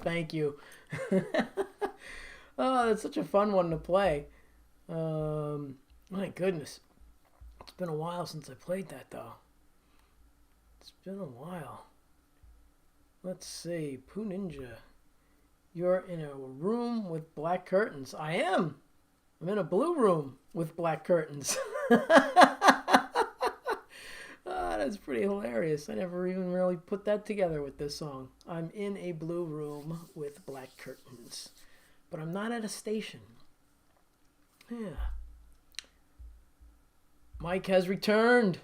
A: Thank you. Oh, that's such a fun one to play. My goodness. It's been a while since I played that, though. It's been a while. Let's see. Pooh Ninja. You're in a room with black curtains. I am. I'm in a blue room with black curtains. That's pretty hilarious. I never even really put that together with this song. I'm in a blue room with black curtains. But I'm not at a station. Yeah. Mike has returned.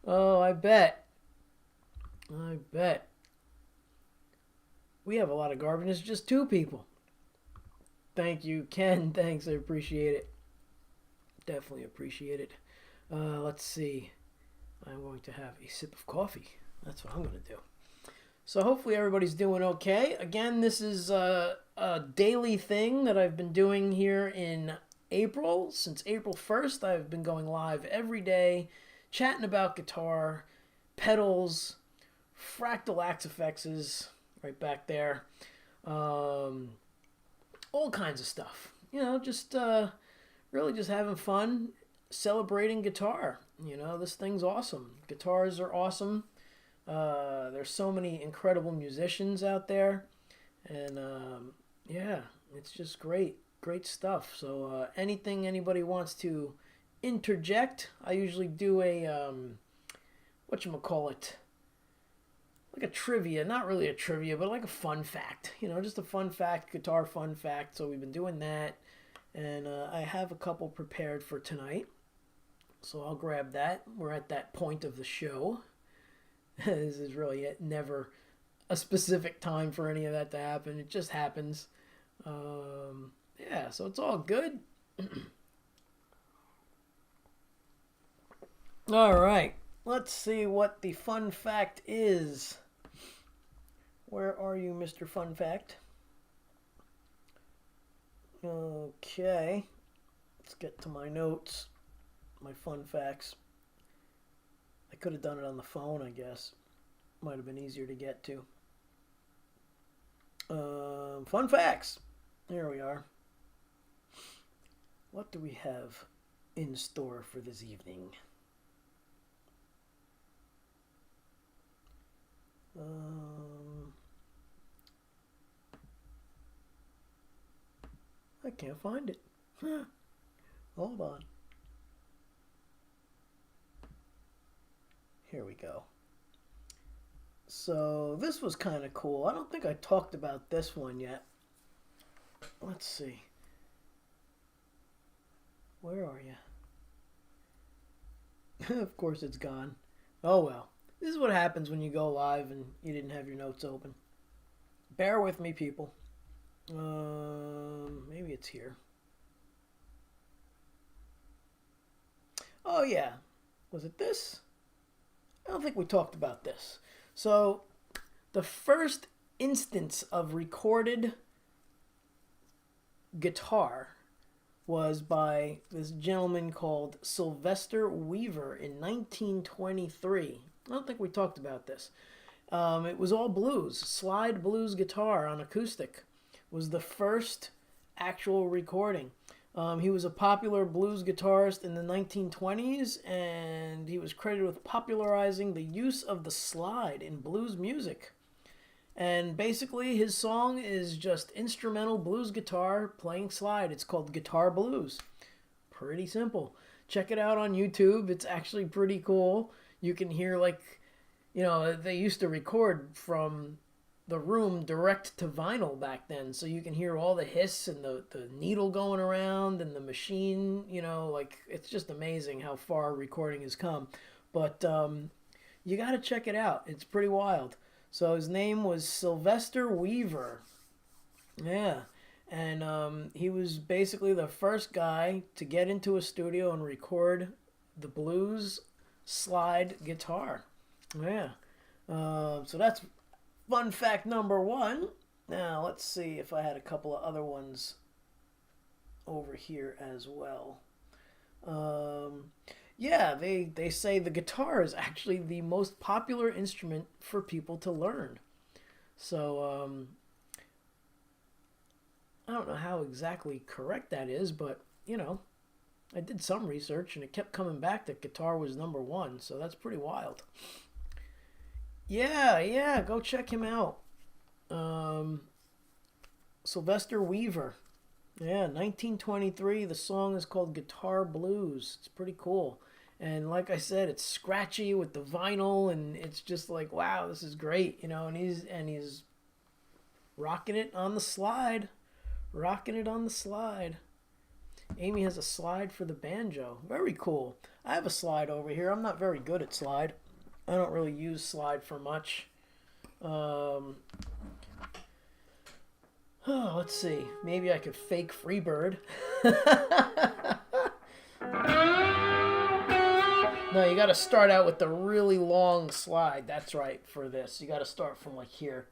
A: Oh, I bet. I bet. We have a lot of garbage. It's just two people. Thank you, Ken. Thanks. I appreciate it. Definitely appreciate it. Let's see. I'm going to have a sip of coffee. That's what I'm going to do. So hopefully everybody's doing okay. Again, this is a daily thing that I've been doing here in April. Since April 1st, I've been going live every day, chatting about guitar, pedals, fractal axe effects right back there, all kinds of stuff. You know, just really just having fun, celebrating guitar. You know, this thing's awesome. Guitars are awesome. There's so many incredible musicians out there, and yeah, it's just great stuff. So anything anybody wants to interject, I usually do a whatchamacallit, like a trivia, not really a trivia, but like a fun fact, you know, just a fun fact, guitar fun fact. So we've been doing that, and I have a couple prepared for tonight, so I'll grab that. We're at that point of the show. This is really never a specific time for any of that to happen. It just happens. Yeah, so it's all good. All right. Let's see what the fun fact is. Where are you, Mr. Fun Fact? Okay. Let's get to my notes. My fun facts. I could have done it on the phone, I guess. Might have been easier to get to. Fun facts. Here we are. What do we have in store for this evening? I can't find it. Hold on. Here we go. So this was kind of cool. I don't think I talked about this one yet. Let's see. Where are you? Of course it's gone. Oh well. This is what happens when you go live and you didn't have your notes open. Bear with me, people. Maybe it's here. Oh yeah. Was it this? I don't think we talked about this. So, the first instance of recorded guitar was by this gentleman called Sylvester Weaver in 1923. I don't think we talked about this. It was all blues. Slide blues guitar on acoustic was the first actual recording. He was a popular blues guitarist in the 1920s, and he was credited with popularizing the use of the slide in blues music. And basically, his song is just instrumental blues guitar playing slide. It's called Guitar Blues. Pretty simple. Check it out on YouTube. It's actually pretty cool. You can hear, like, you know, they used to record from the room direct to vinyl back then, so you can hear all the hiss and the needle going around and the machine, you know, like, it's just amazing how far recording has come. But you got to check it out. It's pretty wild. So his name was Sylvester Weaver. Yeah. And he was basically the first guy to get into a studio and record the blues slide guitar. Yeah. So that's fun fact number one. Now, let's see if I had a couple of other ones over here as well. Yeah, they say the guitar is actually the most popular instrument for people to learn. So I don't know how exactly correct that is, but I did some research and it kept coming back that guitar was number one. So that's pretty wild. Yeah, yeah, go check him out. Um, Sylvester Weaver. Yeah, 1923. The song is called Guitar Blues. It's pretty cool. And like I said, it's scratchy with the vinyl, and it's just like, wow, this is great, And he's rocking it on the slide, rocking it on the slide. Amy has a slide for the banjo. Very cool. I have a slide over here. I'm not very good at slide. I don't really use slide for much. Um, oh, let's see. Maybe I could fake Freebird. No, you got to start out with the really long slide. That's right for this. You got to start from like here.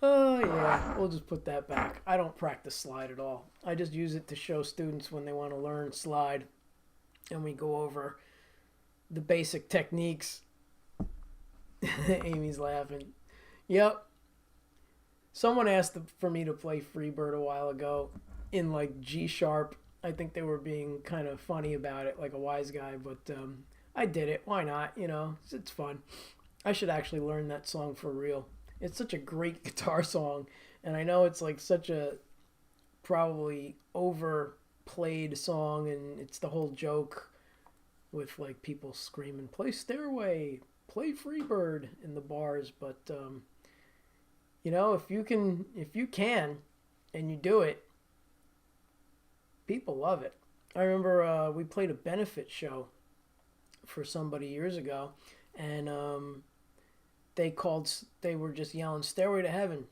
A: Oh, yeah. We'll just put that back. I don't practice slide at all. I just use it to show students when they want to learn slide. And we go over the basic techniques. Amy's laughing. Yep. Someone asked for me to play Freebird a while ago in like G sharp. I think they were being kind of funny about it, like a wise guy, but I did it. Why not? It's fun. I should actually learn that song for real. It's such a great guitar song, and I know it's like such a probably overplayed song, and it's the whole joke with like people screaming, "Play Stairway, play Freebird" in the bars. But if you can, and you do it, people love it. I remember we played a benefit show for somebody years ago, and they were just yelling "Stairway to Heaven,"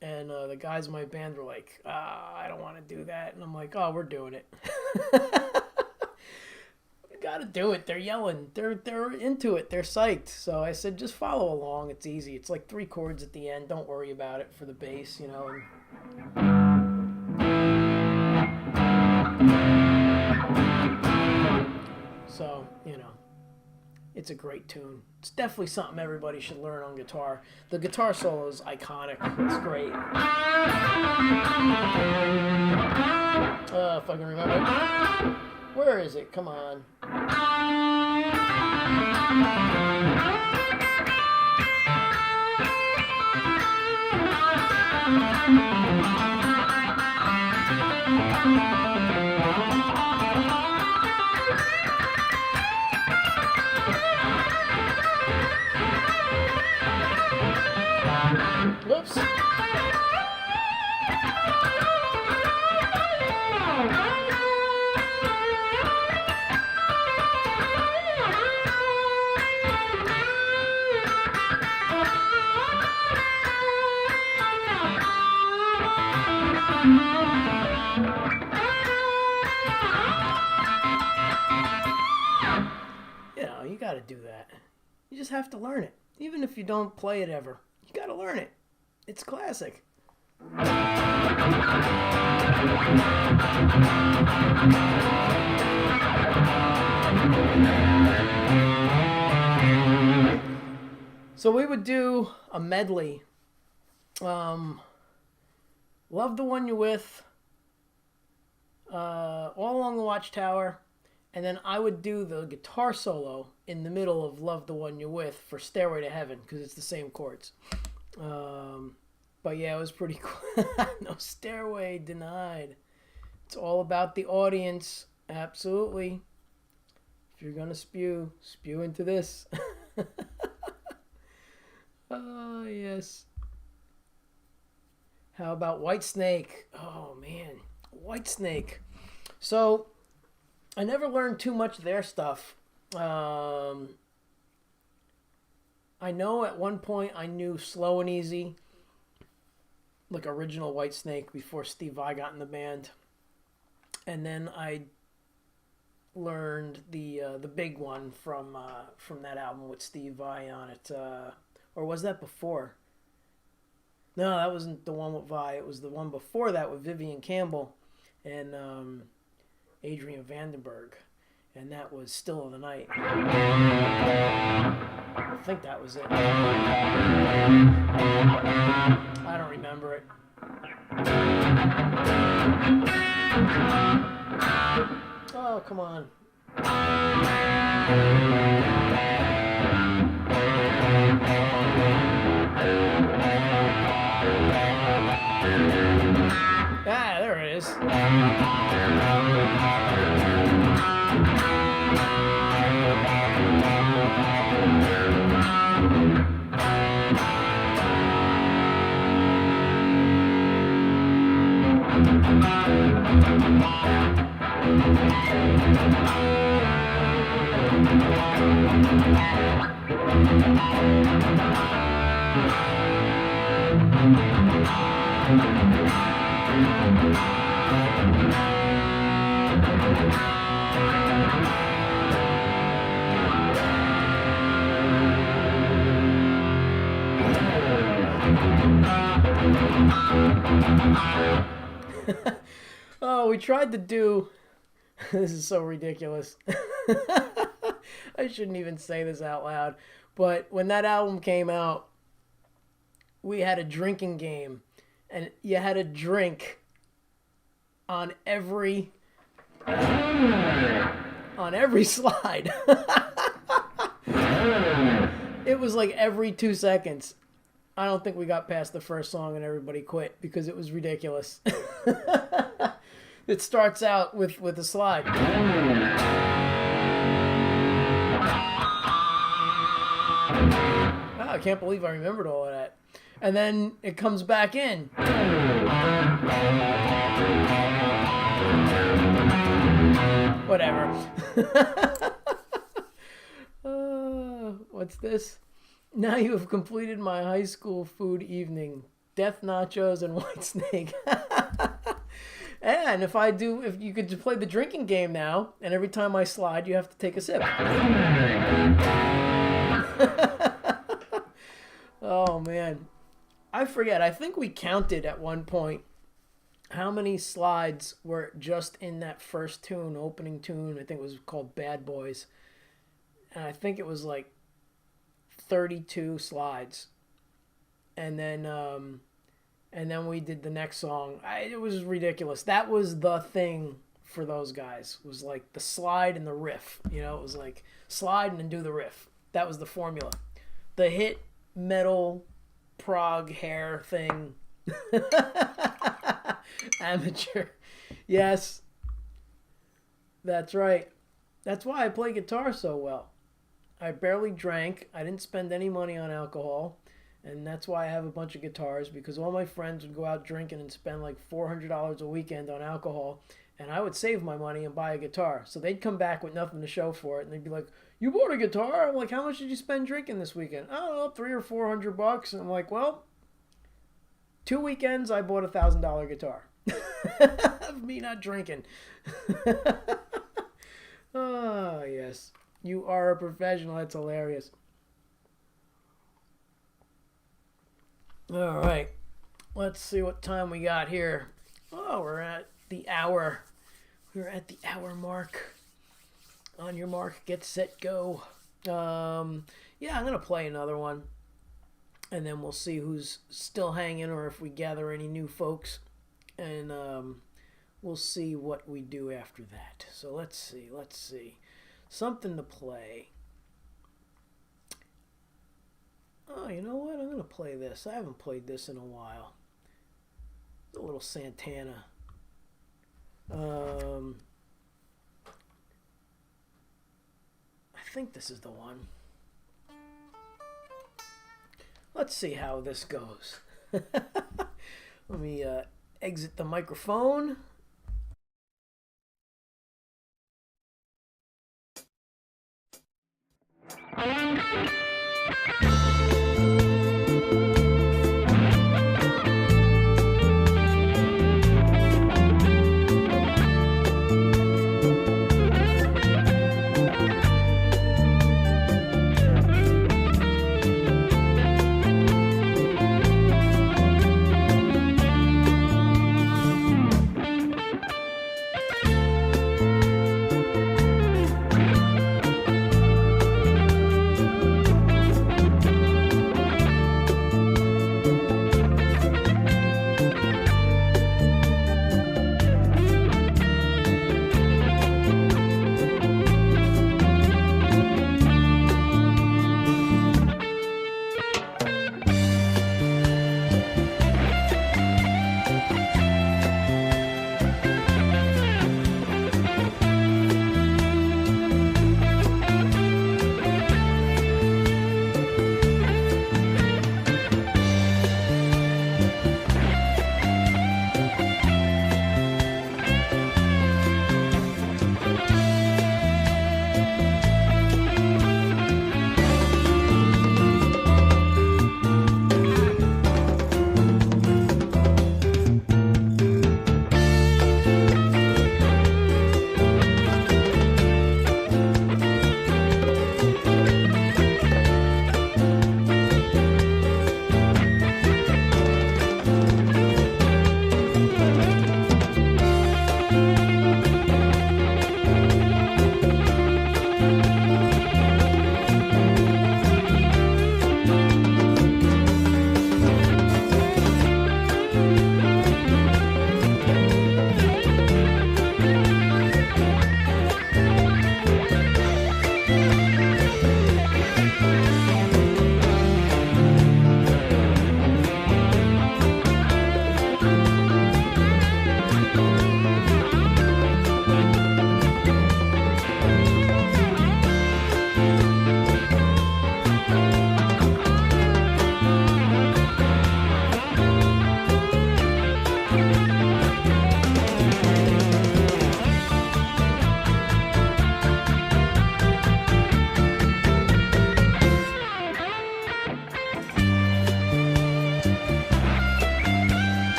A: and the guys in my band were like, "I don't want to do that," and I'm like, "Oh, we're doing it." Gotta do it. They're yelling. They're into it. They're psyched. So I said, just follow along. It's easy. It's like 3 chords at the end. Don't worry about it for the bass, So, it's a great tune. It's definitely something everybody should learn on guitar. The guitar solo is iconic. It's great. If I can remember. Where is it? Come on. Whoops. You got to do that. You just have to learn it. Even if you don't play it ever, you got to learn it. It's classic. So we would do a medley. Love the One You're With, All Along the Watchtower, and then I would do the guitar solo in the middle of Love the One You're With for Stairway to Heaven, because it's the same chords. But yeah, it was pretty cool. No stairway denied. It's all about the audience. Absolutely. If you're going to spew into this. Oh, yes. How about Whitesnake? Oh, man. Whitesnake. So, I never learned too much of their stuff. I know at one point I knew Slow and Easy, like original Whitesnake, before Steve Vai got in the band. And then I learned the big one from that album with Steve Vai on it, or was that before? No, that wasn't the one with Vai. It was the one before that with Vivian Campbell and Adrian Vandenberg, and that was Still of the Night. I think that was it. I don't remember it. Oh, come on. Ah, there it is. Oh, we tried to do. This is so ridiculous. I shouldn't even say this out loud. But when that album came out, we had a drinking game. And you had to drink on every slide. It was like every 2 seconds. I don't think we got past the first song and everybody quit because it was ridiculous. It starts out with a slide. Oh, I can't believe I remembered all of that. And then it comes back in. Whatever. What's this? Now you have completed my high school food evening. Death nachos and white snake. And if you could just play the drinking game now, and every time I slide, you have to take a sip. Oh, man. I forget. I think we counted at one point how many slides were just in that first tune, opening tune. I think it was called Bad Boys. And I think it was like 32 slides. And then we did the next song. It was ridiculous. That was the thing for those guys. It was like the slide and the riff. You know, it was like slide and then do the riff. That was the formula. The hit metal prog hair thing. Amateur. Yes. That's right. That's why I play guitar so well. I barely drank. I didn't spend any money on alcohol. And that's why I have a bunch of guitars, because all my friends would go out drinking and spend like $400 a weekend on alcohol, and I would save my money and buy a guitar. So they'd come back with nothing to show for it, and they'd be like, "You bought a guitar?" I'm like, "How much did you spend drinking this weekend?" "I don't know, $300 or $400. And I'm like, "Well, 2 weekends I bought $1,000 guitar." Of me not drinking. Oh, yes. You are a professional. That's hilarious. All right, let's see what time we got here. Oh, we're at the hour. We're at the hour mark. On your mark, get set, go. Yeah, I'm gonna play another one, and then we'll see who's still hanging or if we gather any new folks, and we'll see what we do after that. So let's see, something to play. Oh, you know what? I'm going to play this. I haven't played this in a while. A little Santana. I think this is the one. Let's see how this goes. Let me exit the microphone.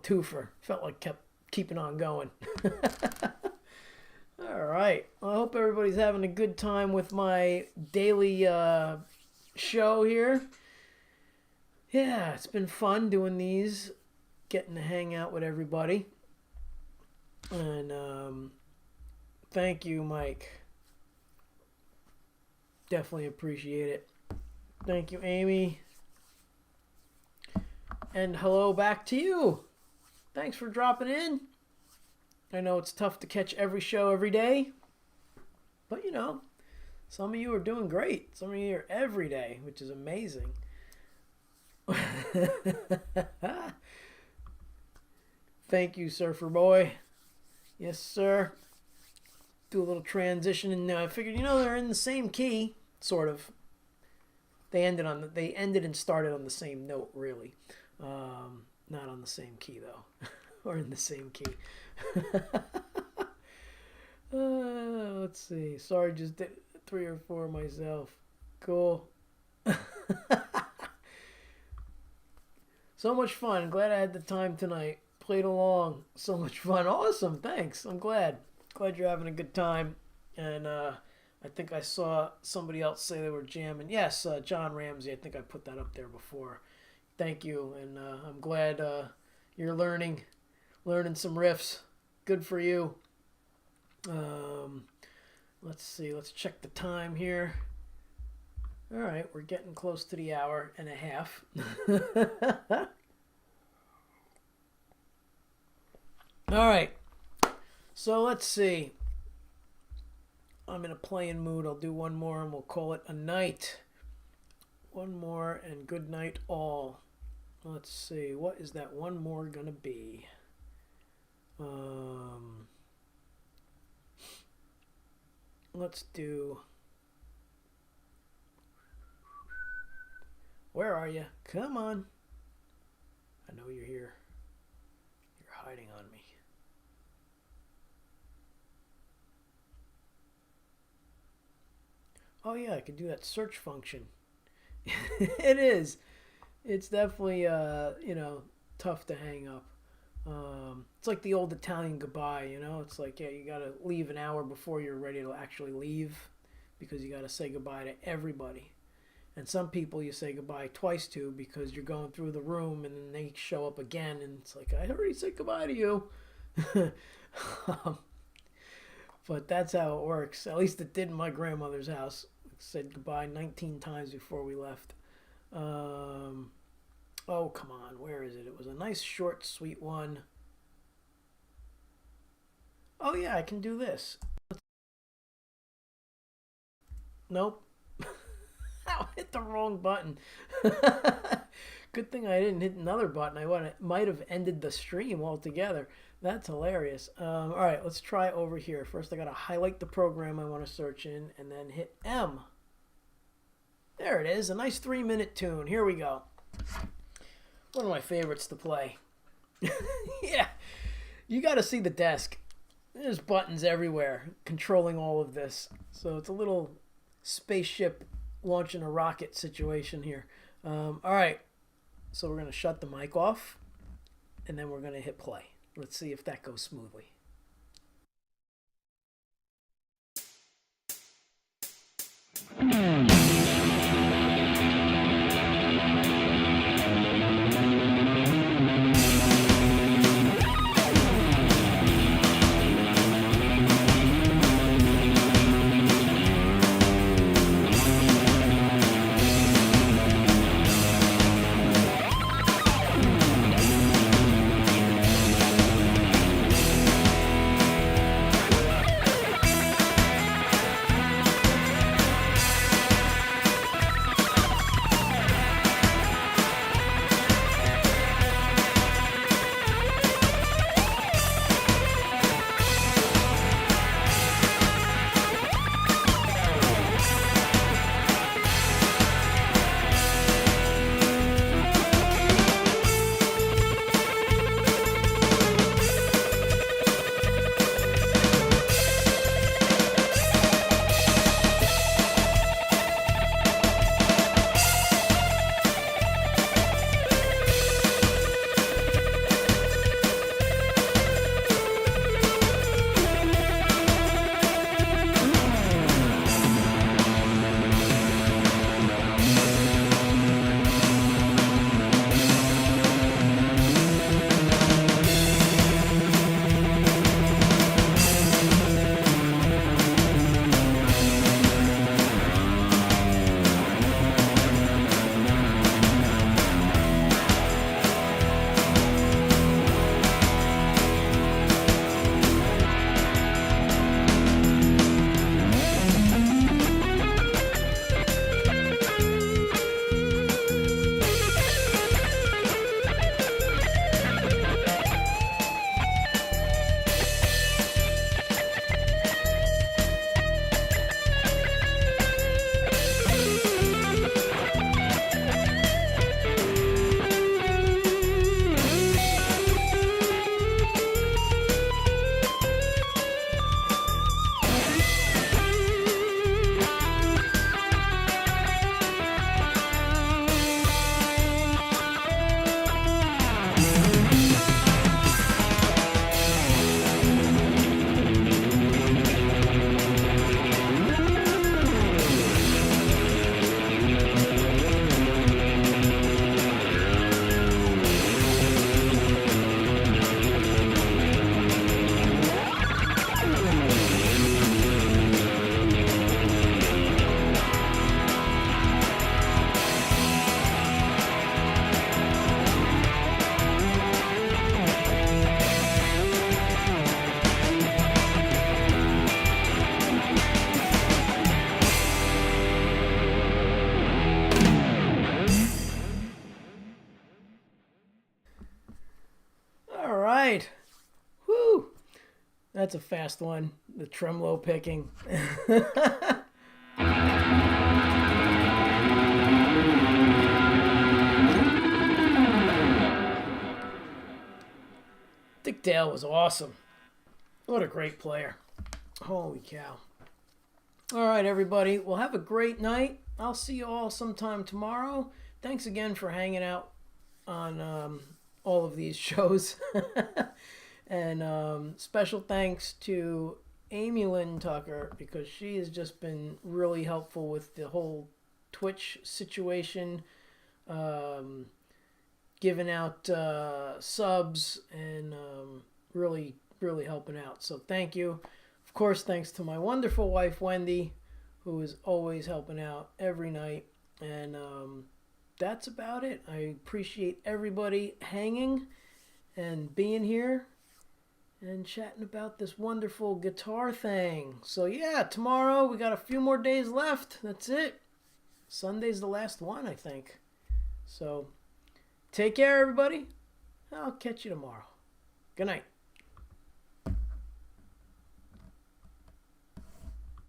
A: twofer. Felt like kept keeping on going. All right. Well, I hope everybody's having a good time with my daily show here. Yeah, it's been fun doing these, getting to hang out with everybody. And thank you, Mike. Definitely appreciate it. Thank you, Amy. And hello back to you. Thanks for dropping in. I know it's tough to catch every show every day, but you know, some of you are doing great. Some of you are every day, which is amazing. Thank you, Surfer Boy. Yes, sir. Do a little transition, and I figured, you know, they're in the same key, sort of. They ended and started on the same note, really. Not on the same key though, or in the same key. Let's see. Sorry, just did 3 or 4 myself. Cool. So much fun. Glad I had the time tonight. Played along. So much fun. Awesome. Thanks. I'm glad. Glad you're having a good time. And I think I saw somebody else say they were jamming. Yes, John Ramsey. I think I put that up there before. Thank you. And I'm glad you're learning some riffs. Good for you. Let's see. Let's check the time here. All right, we're getting close to the hour and a half. All right. So let's see. I'm in a playing mood. I'll do one more and we'll call it a night. One more and good night all. Let's see. What is that one more gonna be? Let's do... Where are you? Come on. I know you're here. You're hiding on me. Oh yeah, I can do that search function. It is. It's definitely, you know, tough to hang up. It's like the old Italian goodbye, you know? It's like, yeah, you got to leave an hour before you're ready to actually leave because you got to say goodbye to everybody. And some people you say goodbye twice to because you're going through the room and then they show up again and it's like, I already said goodbye to you. But that's how it works. At least it did in my grandmother's house. I said goodbye 19 times before we left. Oh, come on. Where is it? It was a nice, short, sweet one. Oh, yeah, I can do this. Nope. I hit the wrong button. Good thing I didn't hit another button. I might have ended the stream altogether. That's hilarious. All right, let's try over here. First, I got to highlight the program I want to search in and then hit M. There it is, a nice 3-minute tune. Here we go. One of my favorites to play. Yeah, you got to see the desk. There's buttons everywhere controlling all of this. So it's a little spaceship launching a rocket situation here. All right, so we're going to shut the mic off and then we're going to hit play. Let's see if that goes smoothly. That's a fast one. The tremolo picking. Dick Dale was awesome. What a great player. Holy cow. All right, everybody. Well, have a great night. I'll see you all sometime tomorrow. Thanks again for hanging out on all of these shows. And special thanks to Amy Lynn Tucker, because she has just been really helpful with the whole Twitch situation, giving out subs and really, really helping out. So thank you. Of course, thanks to my wonderful wife, Wendy, who is always helping out every night. And that's about it. I appreciate everybody hanging and being here and chatting about this wonderful guitar thing. So yeah, tomorrow we got a few more days left. That's it. Sunday's the last one, I think. So take care, everybody. I'll catch you tomorrow. Good night.